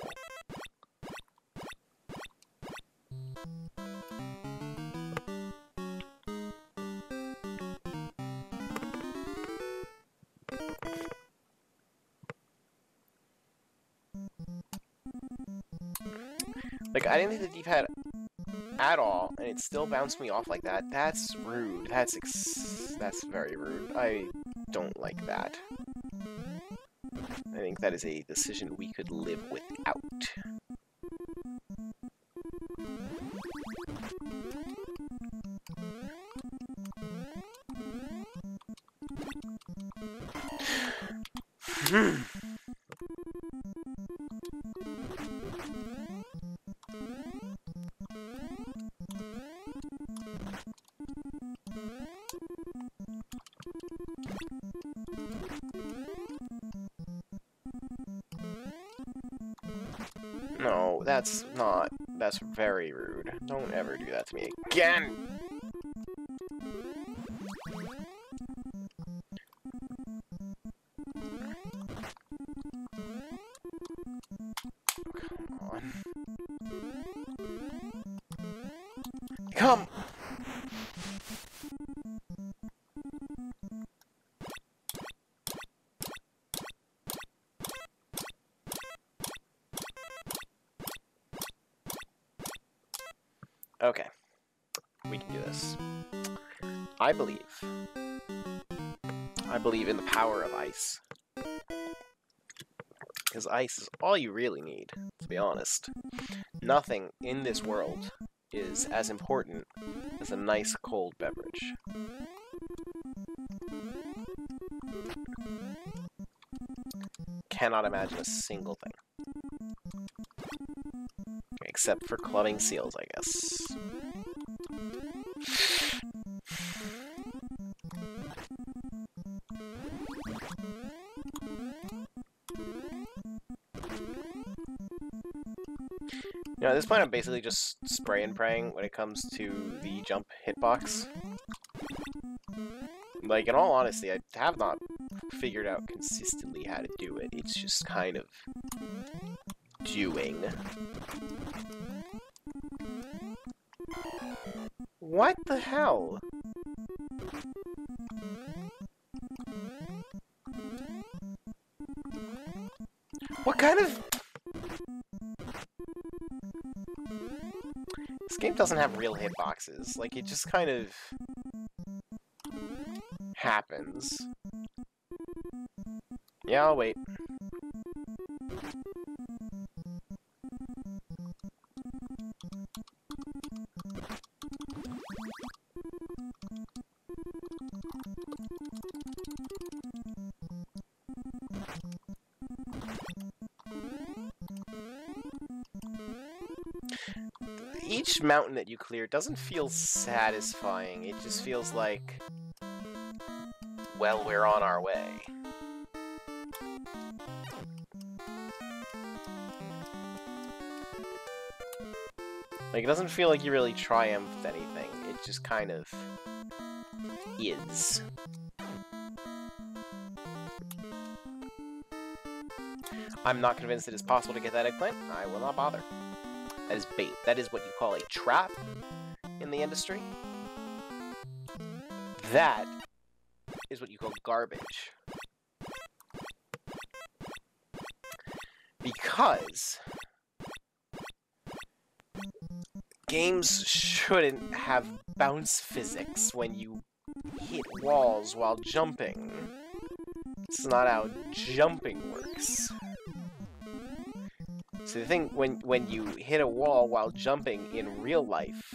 Like, I didn't hit the D-pad at all, and it still bounced me off like that? That's rude. That's very rude. I don't like that. I think that is a decision we could live without. No, that's very rude. Don't ever do that to me again! Come on. Come! Okay, we can do this. I believe in the power of ice. Because ice is all you really need, to be honest. Nothing in this world is as important as a nice cold beverage. Cannot imagine a single thing. Except for clubbing seals, I guess. You know, at this point I'm basically just spray and praying when it comes to the jump hitbox. Like, in all honesty, I have not figured out consistently how to do it. It's just kind of doing. What the hell? What kind of... This game doesn't have real hitboxes. Like, it just kind of happens. Yeah, I'll wait. Each mountain that you clear doesn't feel satisfying. It just feels like, well, we're on our way. Like, it doesn't feel like you really triumphed anything. It just kind of is. I'm not convinced it is possible to get that eggplant. I will not bother. That is bait. That is what you call a trap in the industry. That is what you call garbage. Because games shouldn't have bounce physics when you hit walls while jumping. It's not how jumping works. So the thing, when you hit a wall while jumping in real life,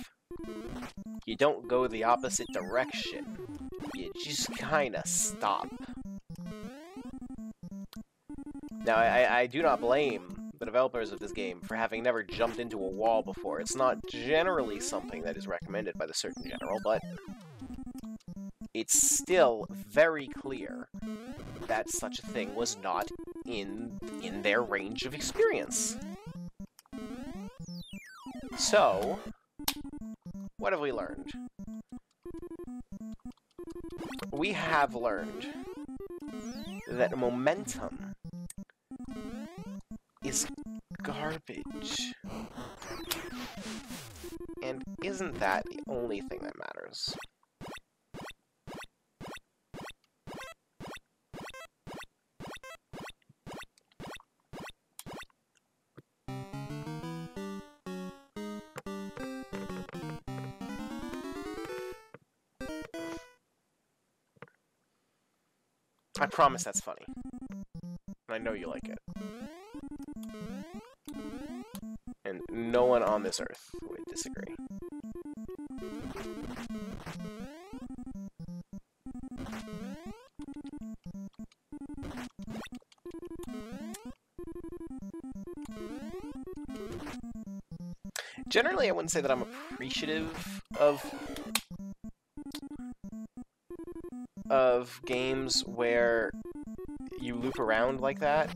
you don't go the opposite direction. You just kinda stop. Now, I do not blame the developers of this game for having never jumped into a wall before. It's not generally something that is recommended by the Surgeon General, but it's still very clear that such a thing was not in their range of experience. So, what have we learned? We have learned that momentum is garbage. And isn't that the only thing that matters? I promise that's funny. I know you like it. And no one on this earth would disagree. Generally, I wouldn't say that I'm appreciative of games where you loop around like that,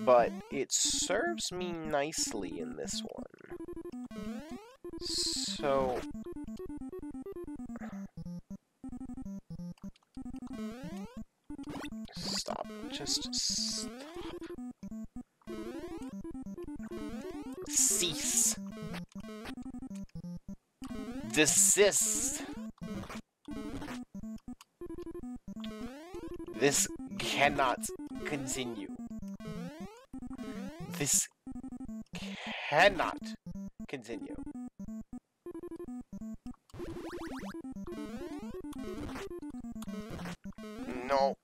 but it serves me nicely in this one. So... Stop. Just stop. Cease. Desist. This cannot continue. This cannot continue. No.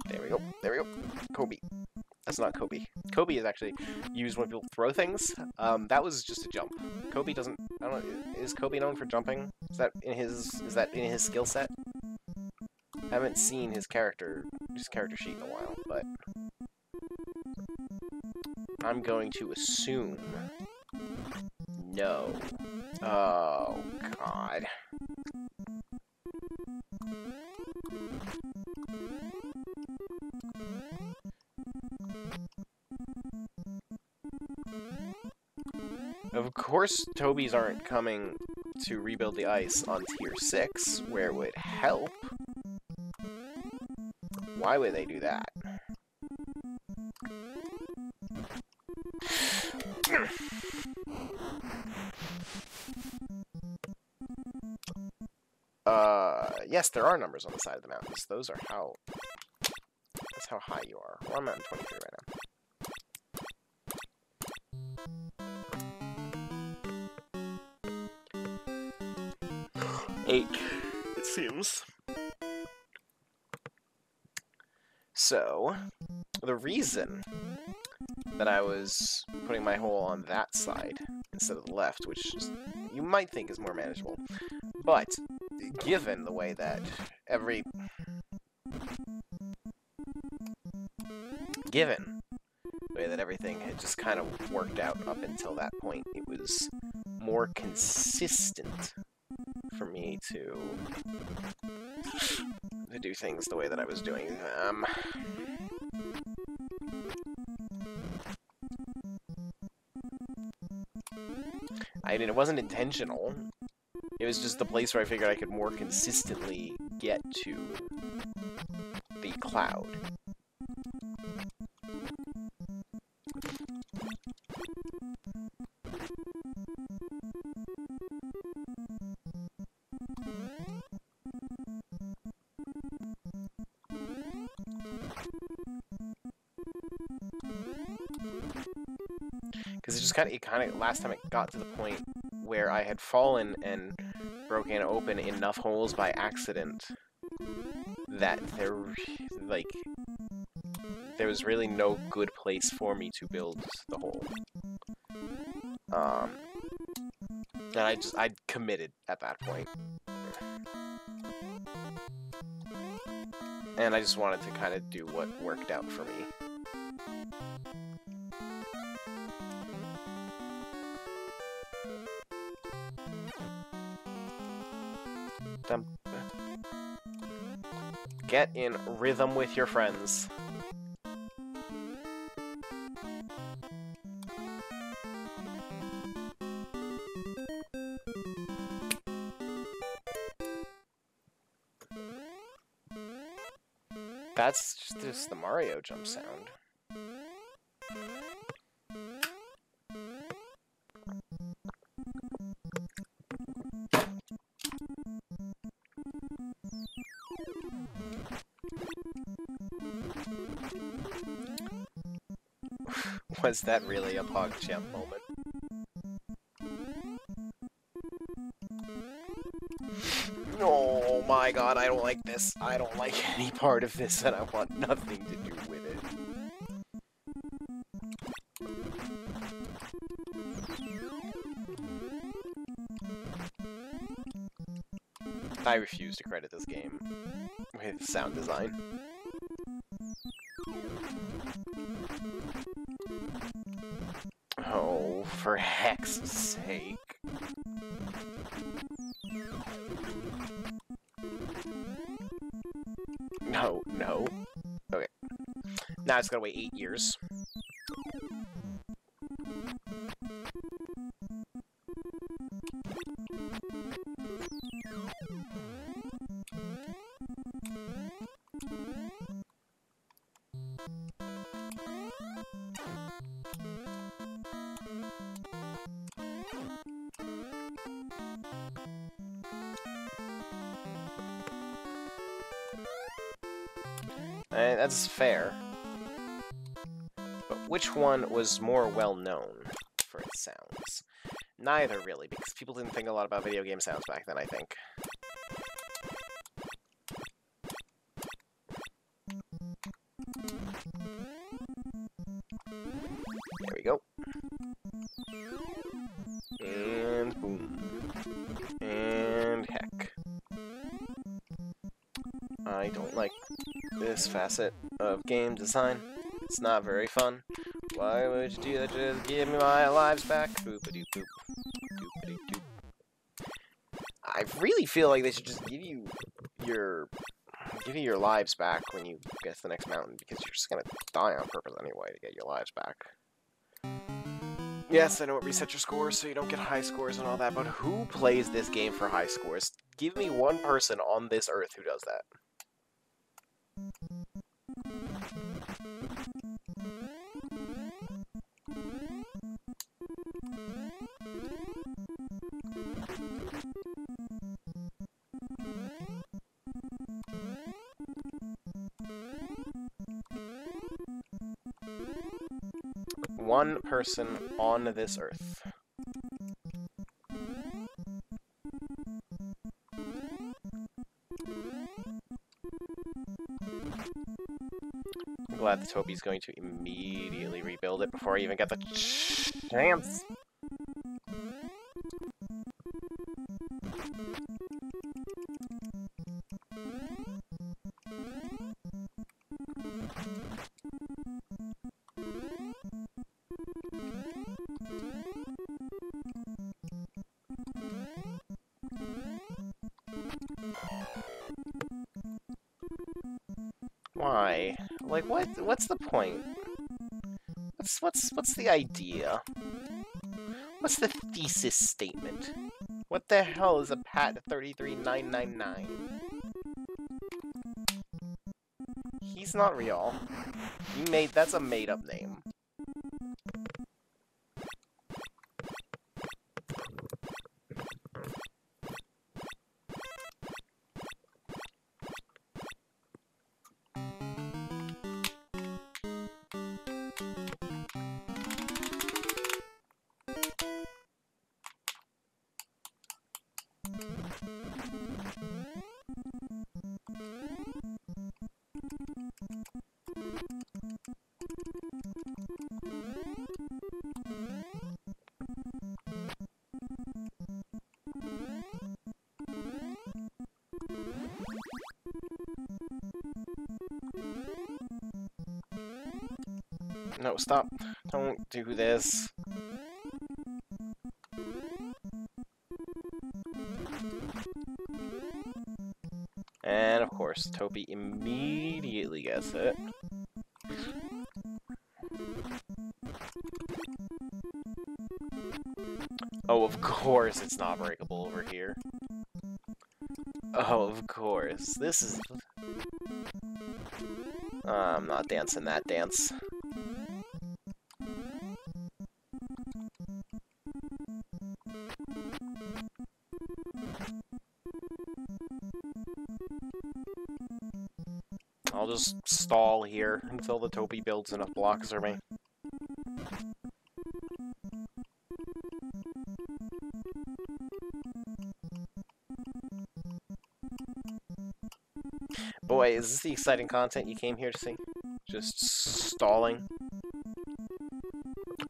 There we go. There we go. Kobe. That's not Kobe. Kobe is actually used when people throw things. That was just a jump. Kobe doesn't. I don't know. Is Kobe known for jumping? Is that in his skill set? I haven't seen his character sheet in a while, but I'm going to assume no. Oh God. Of course, Tobies aren't coming to rebuild the ice on Tier 6, where it would help. Why would they do that? Yes, there are numbers on the side of the mountains. Those are how... That's how high you are. Well, I'm at 23 right now. 8, it seems. So, the reason that I was putting my hole on that side instead of the left, which is, you might think is more manageable, but given the way that everything had just kind of worked out up until that point, it was more consistent for me to do things the way that I was doing them. I mean, it wasn't intentional. It was just the place where I figured I could more consistently get to the cloud. Because it kind of, last time it got to the point where I had fallen and broken open enough holes by accident that there was really no good place for me to build the hole. And I'd committed at that point. And I just wanted to kind of do what worked out for me. Get in rhythm with your friends. That's just the Mario jump sound. Was that really a PogChamp moment? Oh my god, I don't like this. I don't like any part of this, and I want nothing to do with it. I refuse to credit this game with sound design. Oh, for heck's sake. No, no. Okay. Now it's gotta wait 8 years. That's fair. But which one was more well-known for its sounds? Neither, really, because people didn't think a lot about video game sounds back then, I think. There we go. And boom. And heck. I don't like this facet of game design. It's not very fun. Why would you do that? Just give me my lives back. Boopity boop. Doopity doop. I really feel like they should just give you your lives back when you get to the next mountain, because you're just gonna die on purpose anyway to get your lives back. Yes, I know it resets your scores so you don't get high scores and all that, but who plays this game for high scores? Give me one person on this earth who does that. One person on this earth. I'm glad that Toby's going to immediately rebuild it before I even get the chance. Why? Like, what's the point? What's the idea? What's the thesis statement? What the hell is a PAT 33999? He's not real. That's a made-up name. No, stop. Don't do this. And of course, Toby immediately gets it. Oh, of course it's not breakable over here. Oh, of course. This is... I'm not dancing that dance. I'll just stall here until the Toby builds enough blocks for me. Oh wait, is this the exciting content you came here to see? Just stalling?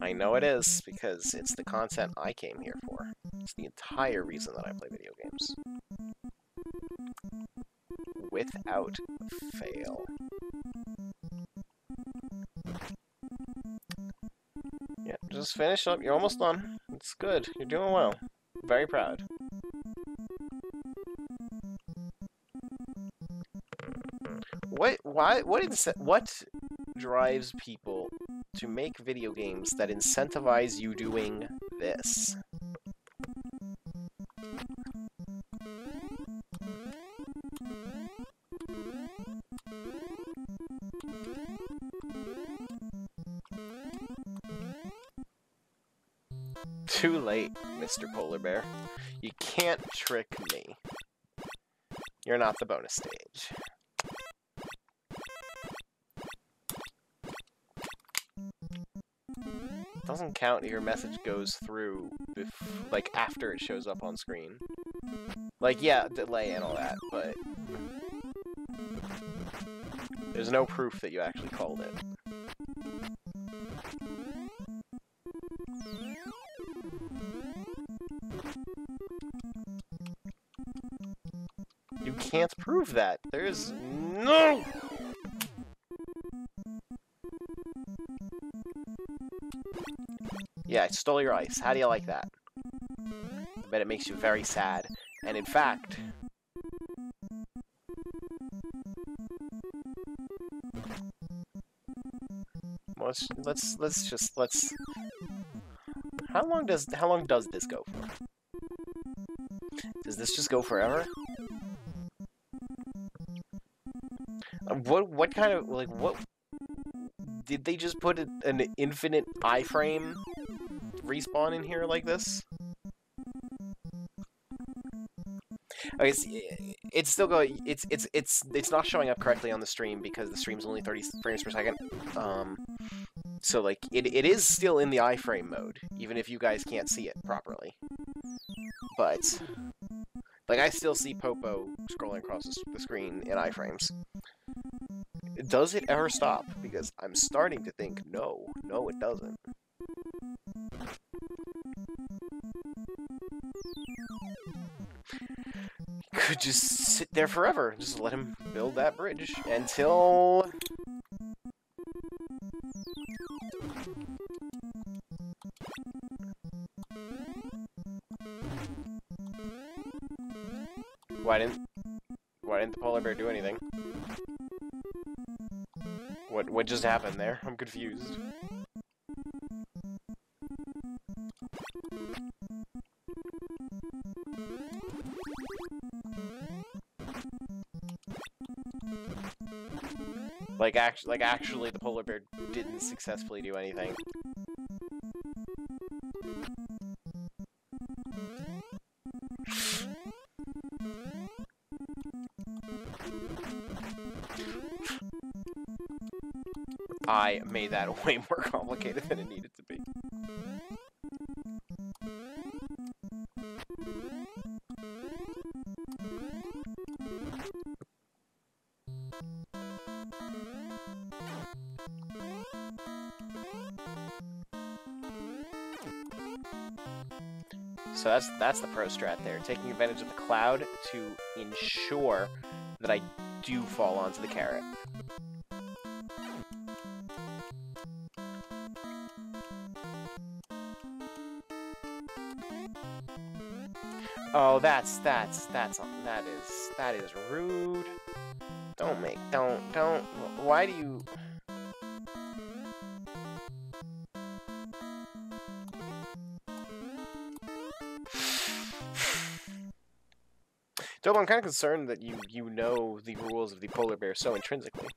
I know it is, because it's the content I came here for. It's the entire reason that I play video games. Without fail. Yeah, just finish up. You're almost done. It's good. You're doing well. Very proud. What drives people to make video games that incentivize you doing this? Too late, Mr. Polar Bear. You can't trick me. You're not the bonus stage. It doesn't count if your message goes through, like, after it shows up on screen. Like, yeah, delay and all that, but there's no proof that you actually called it. You can't prove that. There's no... Yeah, I stole your ice. How do you like that? I bet it makes you very sad. And in fact... Let's... How long does this go for? Does this just go forever? What kind of, like, what... Did they just put an infinite iframe respawn in here like this? Okay, it's still going. It's not showing up correctly on the stream because the stream's only 30 frames per second. So like it is still in the iframe mode, even if you guys can't see it properly. But like I still see Popo scrolling across the screen in iframes. Does it ever stop? Because I'm starting to think no, it doesn't. Could just sit there forever. Just let him build that bridge until... Why didn't the polar bear do anything? What just happened there? I'm confused. Like actually the polar bear didn't successfully do anything. I made that way more complicated than it needed to be. So that's the pro strat there, taking advantage of the cloud to ensure that I do fall onto the carrot. Oh, that is rude. Don't. Why do you? Dope, I'm kind of concerned that you know the rules of the polar bear so intrinsically.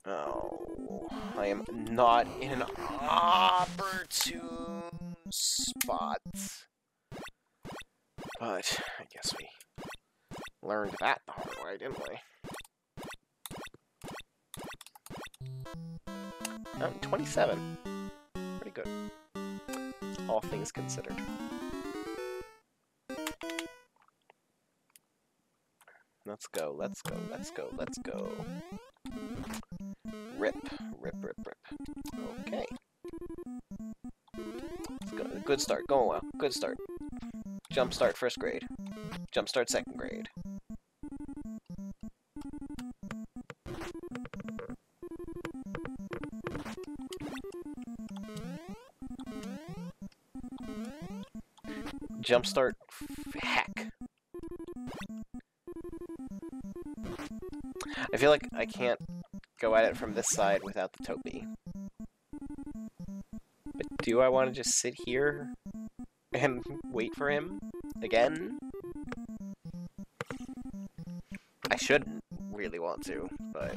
Oh, I am not in an opportune spot. But I guess we learned that the hard way, didn't we? Oh, 27. Pretty good. All things considered. Let's go, let's go, let's go, let's go. Rip, rip, rip, rip. Okay. Let's go. Good start, going well. Good start. Jump start first grade. Jump start second grade. Jump start heck. I feel like I can't go at it from this side without the topi. But do I want to just sit here and wait for him again? I shouldn't really want to, but...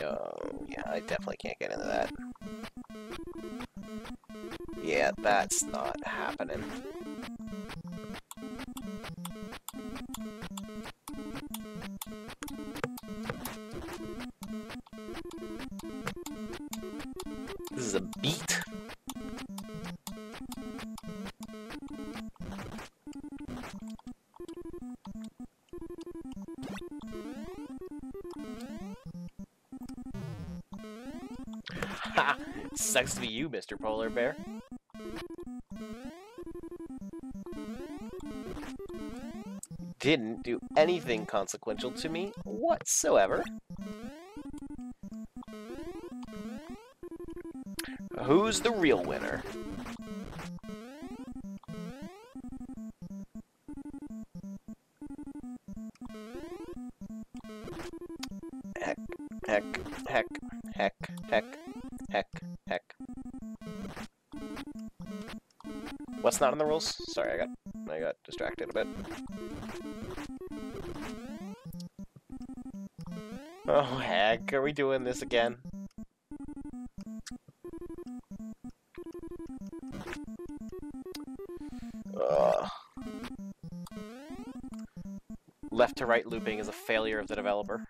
Oh, yeah, I definitely can't get into that. Yeah, that's not happening. This is a beat. Ha! Sucks to be you, Mr. Polar Bear. Didn't do anything consequential to me whatsoever. Who's the real winner? Heck, heck, heck, heck, heck, heck, heck. What's not in the rules? Sorry, I got distracted a bit. Oh heck, are we doing this again? Ugh. Left to right looping is a failure of the developer.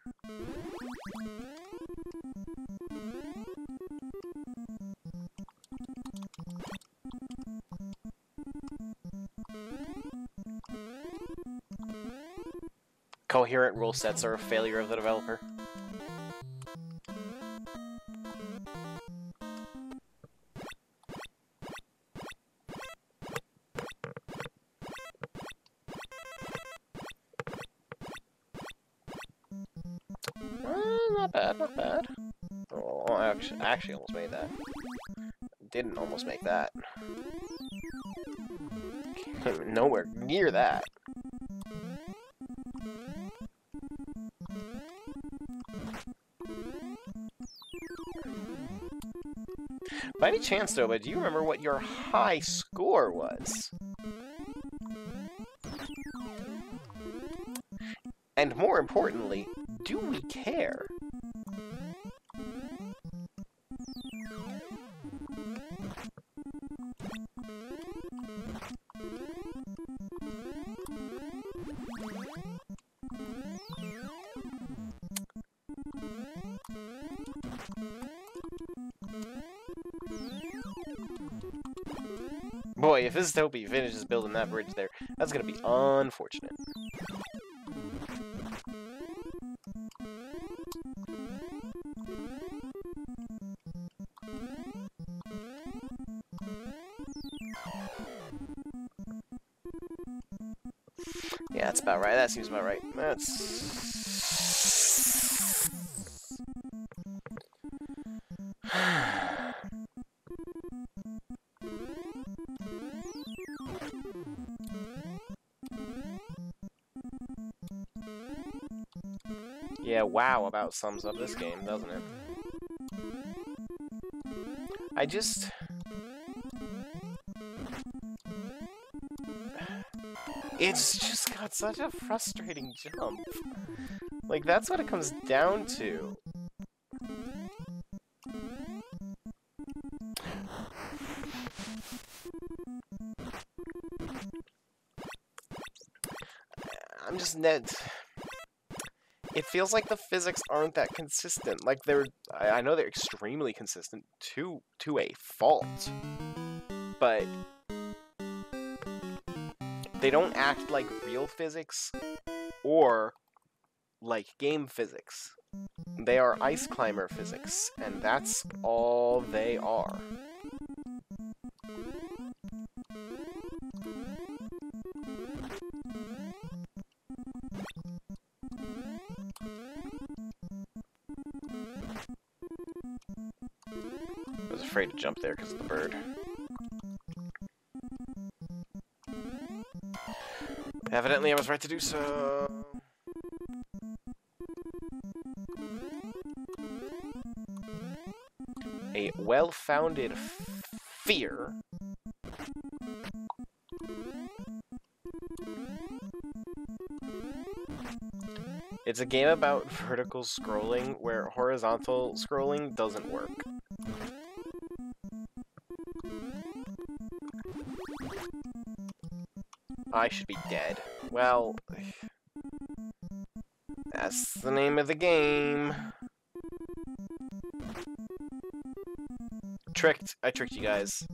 Coherent rule sets are a failure of the developer. Not bad, not bad. Oh, I actually almost made that. Didn't almost make that. Nowhere near that. By any chance, though, but do you remember what your high score was? And more importantly, do we care? Boy, if this Topi finishes building that bridge there, that's gonna be unfortunate. Yeah, that's about right. That seems about right. That's... Yeah, wow about sums up this game, doesn't it? It's just got such a frustrating jump. Like, that's what it comes down to. I'm just it feels like the physics aren't that consistent. Like I know they're extremely consistent to a fault, but they don't act like real physics or like game physics. They are ice climber physics, and that's all they are. I was afraid to jump there because of the bird. Evidently, I was right to do so. A well-founded fear. It's a game about vertical scrolling where horizontal scrolling doesn't work. I should be dead. Well, that's the name of the game. I tricked you guys.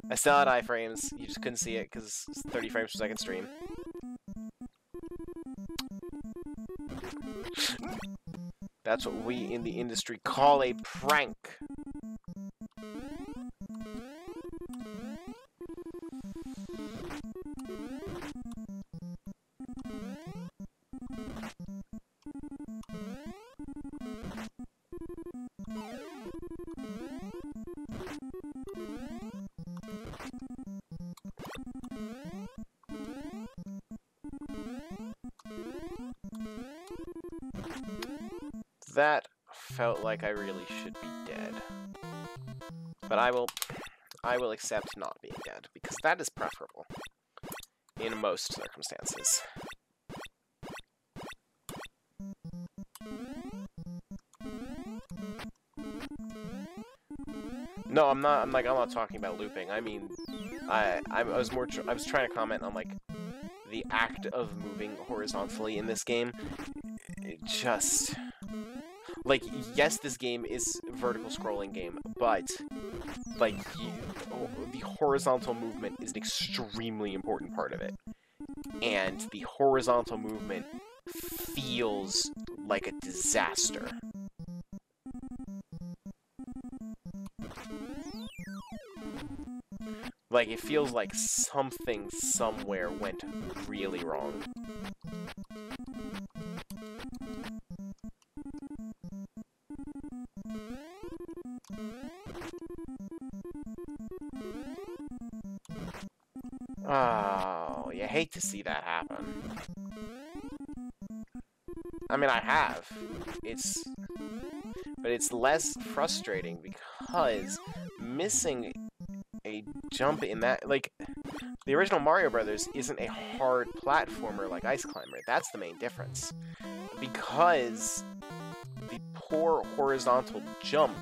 I still had iframes. You just couldn't see it because it's 30 frames per second stream. That's what we in the industry call a prank. That felt like I really should be dead. But I will accept not being dead, because that is preferable in most circumstances. No, I'm not talking about looping. I mean, I was trying to comment on like the act of moving horizontally in this game. It just like, yes, this game is a vertical scrolling game, but like the horizontal movement is an extremely important part of it. And the horizontal movement feels like a disaster. Like, it feels like something somewhere went really wrong. Oh, you hate to see that happen. I mean, I have. But it's less frustrating because missing a jump in that, like, the original Mario Brothers isn't a hard platformer like Ice Climber. That's the main difference. Because the poor horizontal jump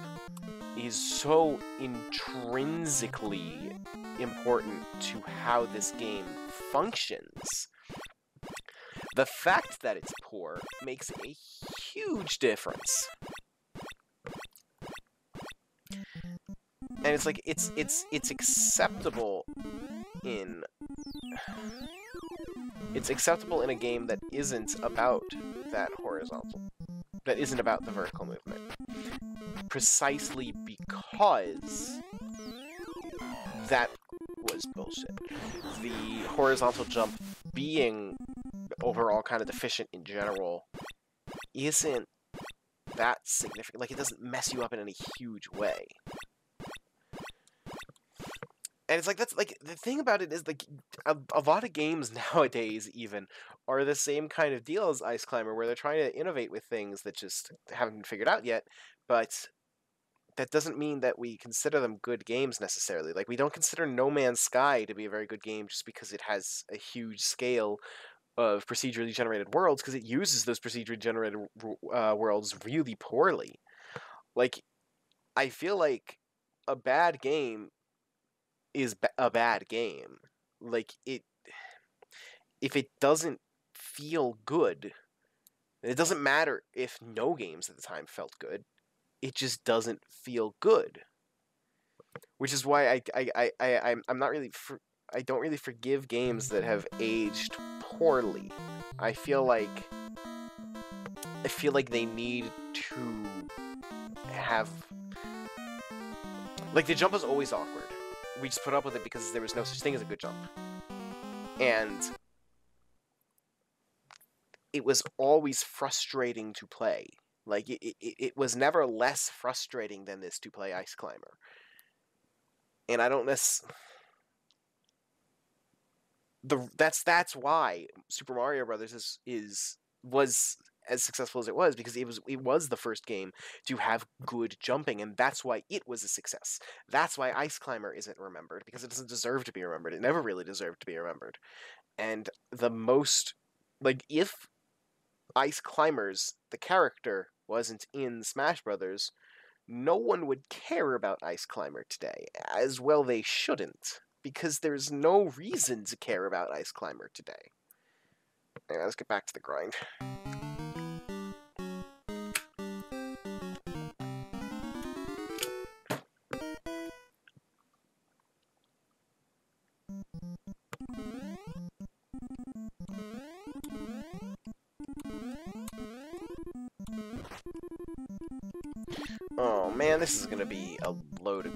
is so intrinsically important to how this game functions. The fact that it's poor makes a huge difference. And it's like, it's acceptable in... It's acceptable in a game that isn't about that horizontal. That isn't about the vertical movement. Precisely because that was bullshit. The horizontal jump being overall kind of deficient in general isn't that significant. Like, it doesn't mess you up in any huge way. And it's like, that's, like, the thing about it is, like, a lot of games nowadays, even, are the same kind of deal as Ice Climber, where they're trying to innovate with things that just haven't been figured out yet, but that doesn't mean that we consider them good games, necessarily. Like, we don't consider No Man's Sky to be a very good game just because it has a huge scale of procedurally generated worlds, because it uses those procedurally generated worlds really poorly. Like, I feel like a bad game is a bad game. Like, if it doesn't feel good. It doesn't matter if no games at the time felt good. It just doesn't feel good. Which is why I'm not really... I don't really forgive games that have aged poorly. I feel like they need to have... Like, the jump is always awkward. We just put up with it because there was no such thing as a good jump. And it was always frustrating to play. Like, it was never less frustrating than this to play Ice Climber. And I don't necessarily... That's why Super Mario Brothers was as successful as it was, because it was the first game to have good jumping, and that's why it was a success. That's why Ice Climber isn't remembered, because it doesn't deserve to be remembered. It never really deserved to be remembered. And the most... Like, if Ice Climbers, the character, wasn't in Smash Brothers, no one would care about Ice Climber today. As well they shouldn't, because there's no reason to care about Ice Climber today. Anyway, let's get back to the grind. Oh man, this is gonna be a load of...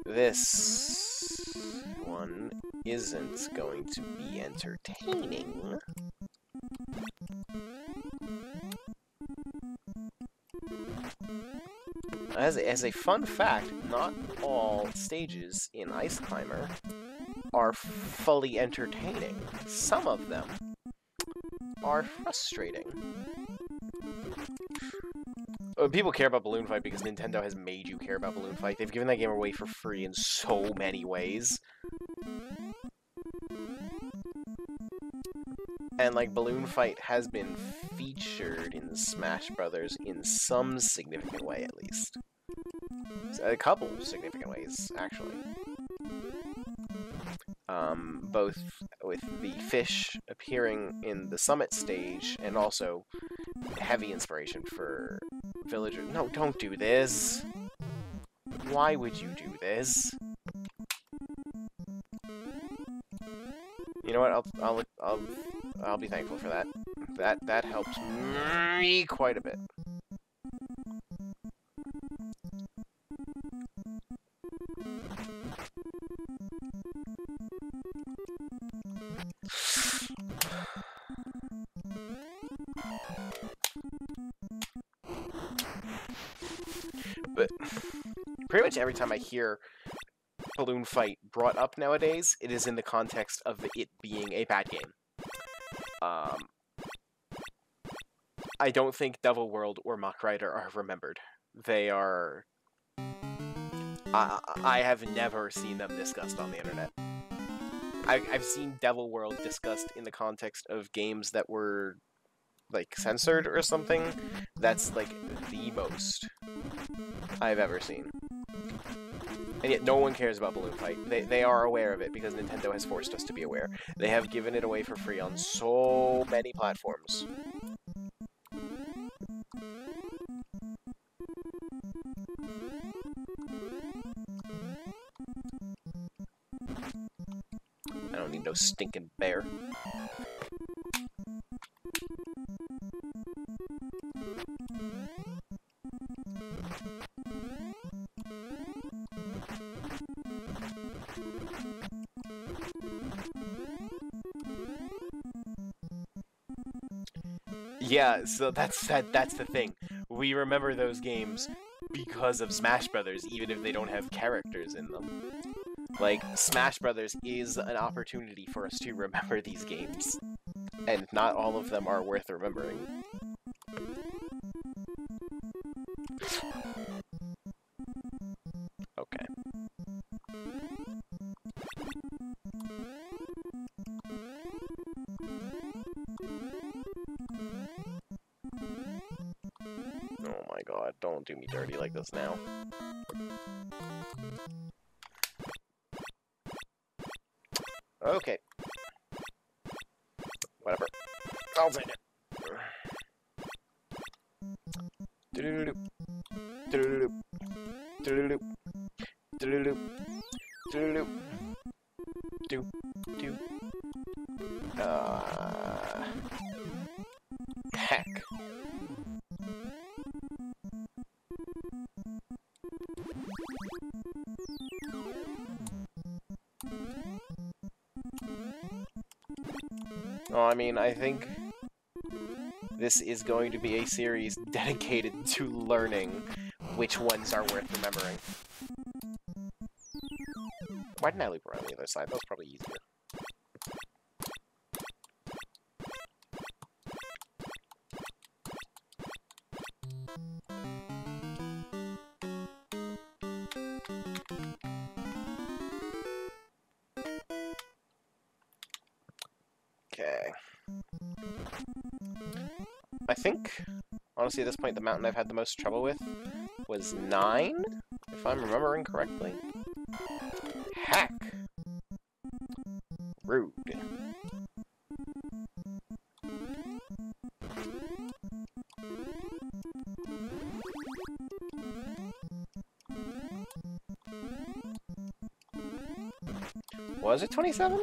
This one isn't going to be entertaining. As a fun fact, not all stages in Ice Climber are fully entertaining. Some of them are frustrating. People care about Balloon Fight because Nintendo has made you care about Balloon Fight. They've given that game away for free in so many ways. And, like, Balloon Fight has been featured in Smash Brothers in some significant way, at least. A couple significant ways, actually. Both with the fish appearing in the Summit stage, and also heavy inspiration for Villager. No, don't do this! Why would you do this? You know what? I'll be thankful for that. That helps me quite a bit. But pretty much every time I hear Balloon Fight brought up nowadays, it is in the context of it being a bad game. I don't think Devil World or Mach Rider are remembered. They are... I have never seen them discussed on the internet. I've seen Devil World discussed in the context of games that were, like, censored or something. That's, like, the most I've ever seen. And yet no one cares about Balloon Fight. They are aware of it because Nintendo has forced us to be aware. They have given it away for free on so many platforms. I don't need no stinking bear. Yeah, so that's the thing. We remember those games because of Smash Brothers, even if they don't have characters in them. Like, Smash Brothers is an opportunity for us to remember these games. And not all of them are worth remembering. Okay. Oh my god, don't do me dirty like this now. Okay. Whatever. I'll take it. Do-do-do-do. Do-do-do-do. Do-do-do-do. Do-do-do-do. Do-do-do. Do. Do. Heck. Well, I mean, I think this is going to be a series dedicated to learning which ones are worth remembering. Why didn't I loop around the other side? That was probably easier. Okay. I think, honestly, at this point, the mountain I've had the most trouble with was 9, if I'm remembering correctly. Heck! Rude. Was it 27?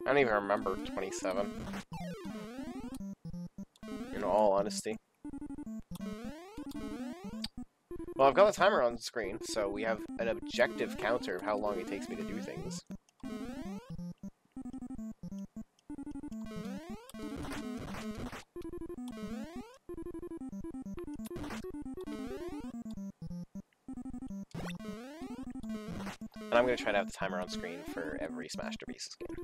I don't even remember 27. In all honesty. Well, I've got the timer on the screen, so we have an objective counter of how long it takes me to do things. And I'm going to try to have the timer on screen for every Smashterpiece game.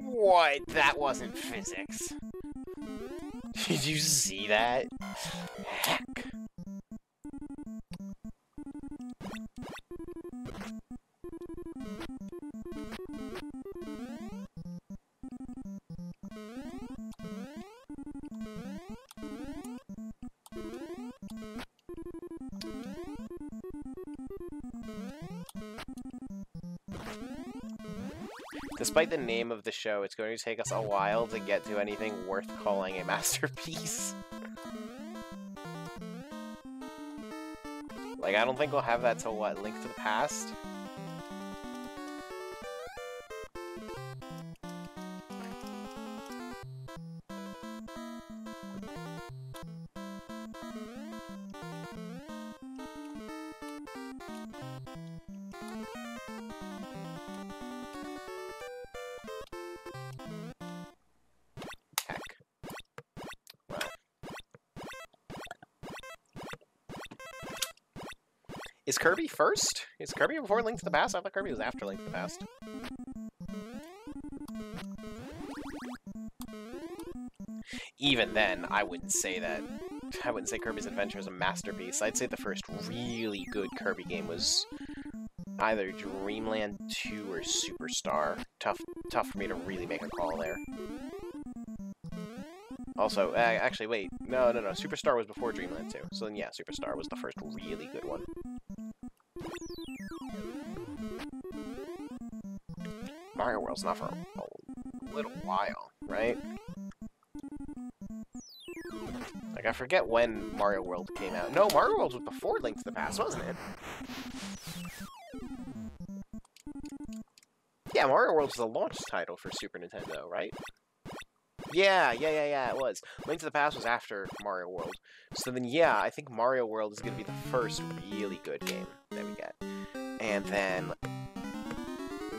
What? That wasn't physics. Did you see that? Heck. Despite the name of the show, it's going to take us a while to get to anything worth calling a masterpiece. Like, I don't think we'll have that till, what, Link to the Past? Is Kirby first? Is Kirby before Link to the Past? I thought Kirby was after Link to the Past. Even then, I wouldn't say that. I wouldn't say Kirby's Adventure is a masterpiece. I'd say the first really good Kirby game was either Dreamland 2 or Superstar. Tough for me to really make a call there. Also, actually, wait. No. Superstar was before Dreamland 2. So then, yeah, Superstar was the first really good one. Mario World's not for a little while, right? Like, I forget when Mario World came out. No, Mario World was before Link to the Past, wasn't it? Yeah, Mario World was the launch title for Super Nintendo, right? Yeah, it was. Link to the Past was after Mario World. So then, yeah, I think Mario World is going to be the first really good game that we get. And then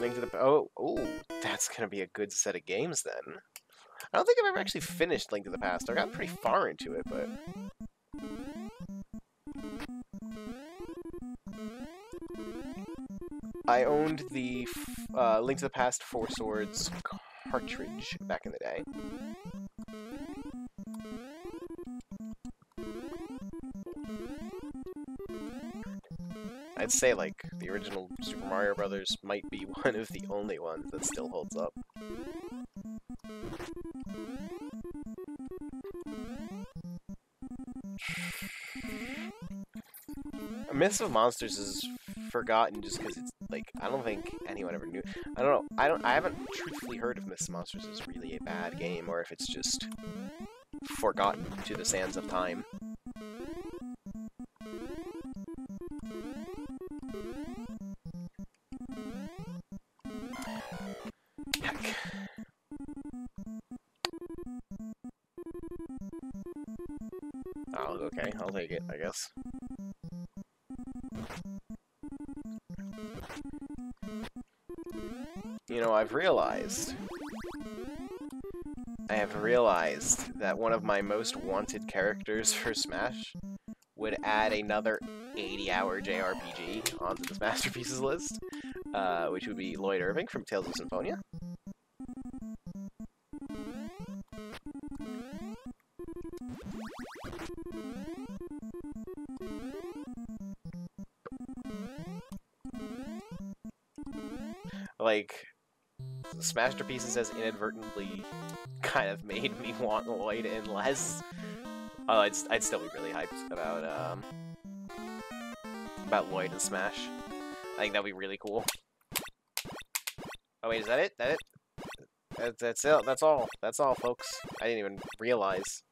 Link to the... Oh, that's going to be a good set of games then. I don't think I've ever actually finished Link to the Past. I've gotten pretty far into it, but... I owned the Link to the Past 4 Swords cartridge back in the day. I'd say, like, the original Super Mario Brothers might be one of the only ones that still holds up. Myths of Monsters is forgotten just because it's, like, I don't think anyone ever knew. I don't know. I haven't truthfully heard if Myths of Monsters is really a bad game, or if it's just forgotten to the sands of time. Heck. Oh, okay, I'll take it, I guess. You know, I have realized that one of my most wanted characters for Smash would add another 80-hour JRPG onto the Smashterpieces list, which would be Lloyd Irving from Tales of Symphonia. Like, Smashterpieces has inadvertently kind of made me want Lloyd in less. I'd still be really hyped about Lloyd and Smash. I think that'd be really cool. Oh wait, is that it? That's it. That's all. That's all, folks. I didn't even realize.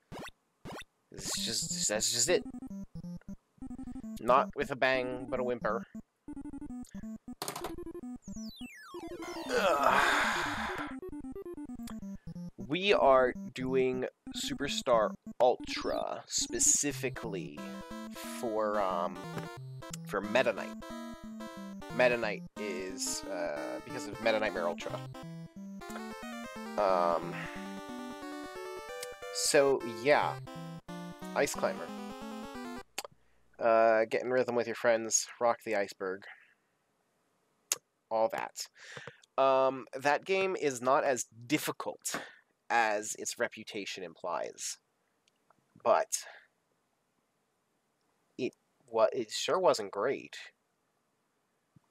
That's just it. Not with a bang, but a whimper. We are doing Superstar Ultra specifically for Meta Knight. Meta Knight is because of Meta Nightmare Ultra. So yeah, Ice Climber. Get in rhythm with your friends, rock the iceberg. All that. That game is not as difficult as its reputation implies, but it sure wasn't great.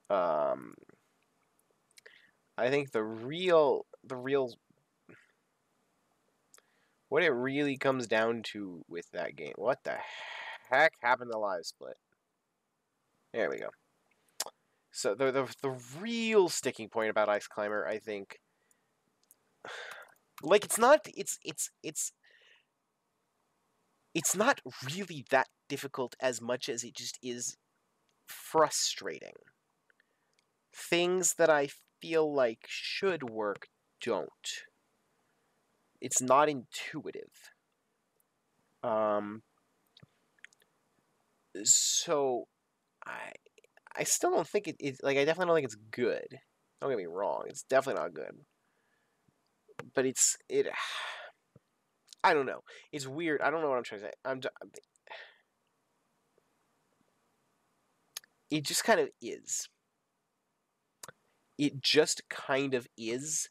I think the real what it really comes down to with that game. What the heck happened to Live Split? There we go. So the real sticking point about Ice Climber, I think, like it's not really that difficult as much as it just is frustrating. Things that I feel like should work don't. It's not intuitive. So I still don't think it like, I definitely don't think it's good. Don't get me wrong, it's definitely not good. But I don't know. It's weird. I don't know what I'm trying to say. It just kind of is. It just kind of is,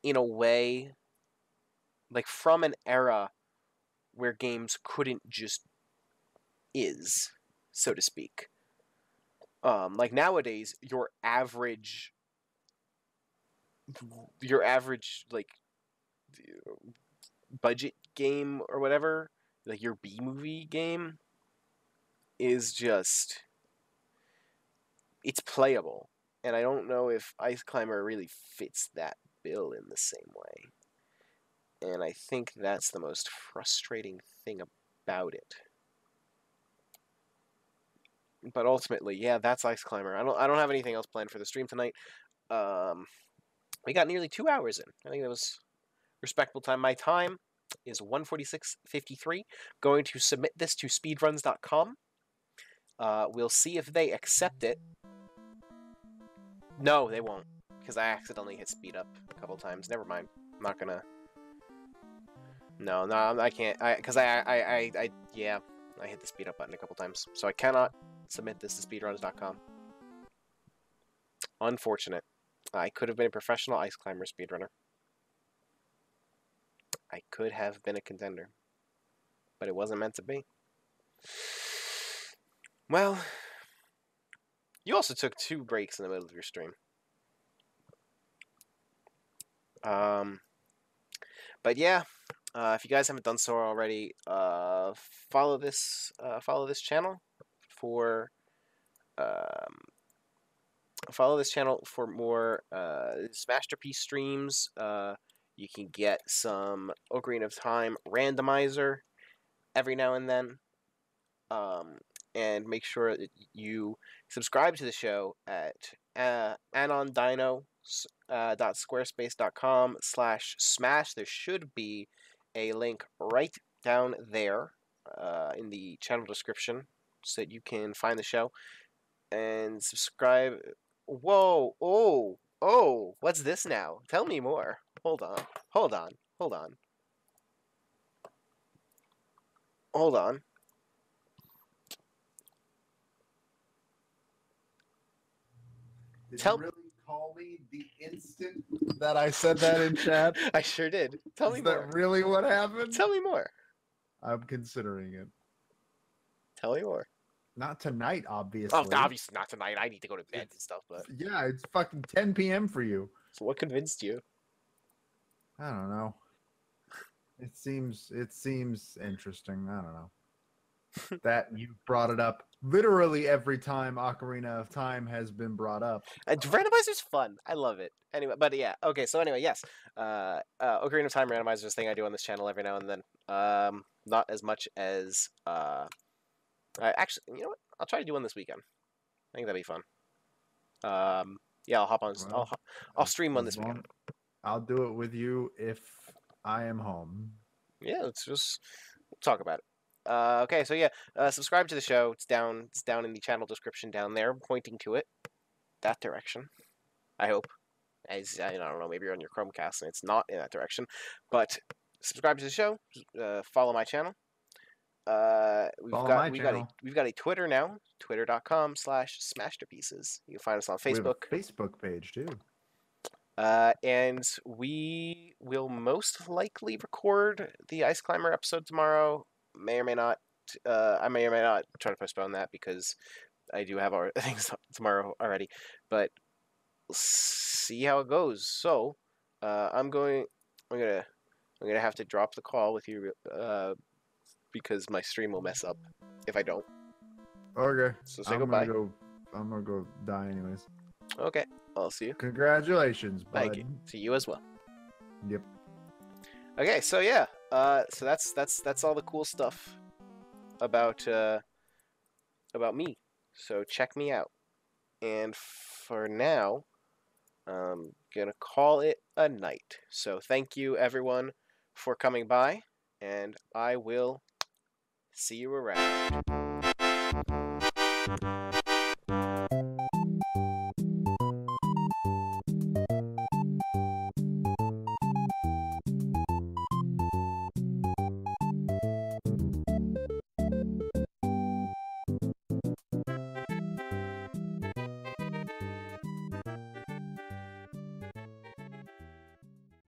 in a way, like from an era where games couldn't just is, so to speak. Like nowadays, your average like budget game or whatever, like your B-movie game, is just, it's playable. And I don't know if Ice Climber really fits that bill in the same way. And I think that's the most frustrating thing about it. But ultimately, yeah, that's Ice Climber. I don't have anything else planned for the stream tonight. We got nearly 2 hours in. I think that was respectable time. My time is 1:46:53. Going to submit this to speedruns.com. We'll see if they accept it. No, they won't, because I accidentally hit speed up a couple times. Never mind. I'm not gonna. No, I can't. Because yeah, I hit the speed up button a couple times, so I cannot submit this to speedruns.com. Unfortunate. I could have been a professional Ice Climber speedrunner. I could have been a contender, but it wasn't meant to be. Well, You also took 2 breaks in the middle of your stream. But yeah, if you guys haven't done so already, follow this channel for more Smashterpiece streams. You can get some Ocarina of Time randomizer every now and then. And make sure that you subscribe to the show at anondino.squarespace.com/smash. There should be a link right down there in the channel description so that you can find the show and subscribe. Whoa, oh, what's this now? Tell me more. Hold on. Did you really call me the instant that I said that in chat? I sure did. Tell me more. Is that really what happened? Tell me more. I'm considering it. Tell me more. Not tonight, obviously. Oh, obviously not tonight. I need to go to bed and stuff, but... Yeah, it's fucking 10 p.m. for you. So what convinced you? I don't know. It seems interesting. I don't know. That you brought it up literally every time Ocarina of Time has been brought up. Randomizer's fun. I love it. Anyway, but yeah. Okay, so anyway, yes. Ocarina of Time randomizer is a thing I do on this channel every now and then. Not as much as... actually, you know what? I'll try to do one this weekend. I think that'd be fun. Yeah, I'll hop on. Well, I'll stream one this weekend. I'll do it with you if I am home. Yeah, let's just talk about it. Okay, so yeah, subscribe to the show. It's down in the channel description down there, pointing to it, that direction. I hope. As I don't know, maybe you're on your Chromecast and it's not in that direction, but subscribe to the show. Follow my channel. We've got a Twitter now. Twitter.com/Smashterpieces. You can find us on Facebook. We have a Facebook page too. And we will most likely record the Ice Climber episode tomorrow. May or may not. I may or may not try to postpone that because I do have our things tomorrow already. But we'll see how it goes. So I'm gonna have to drop the call with you because my stream will mess up if I don't. Okay. So say goodbye. I'm gonna go die anyways. Okay. I'll see you. Congratulations, bud. Thank you. To you as well. Yep. Okay, so yeah. So that's all the cool stuff about me. So check me out. And for now, I'm gonna call it a night. So thank you everyone for coming by, and I will see you around.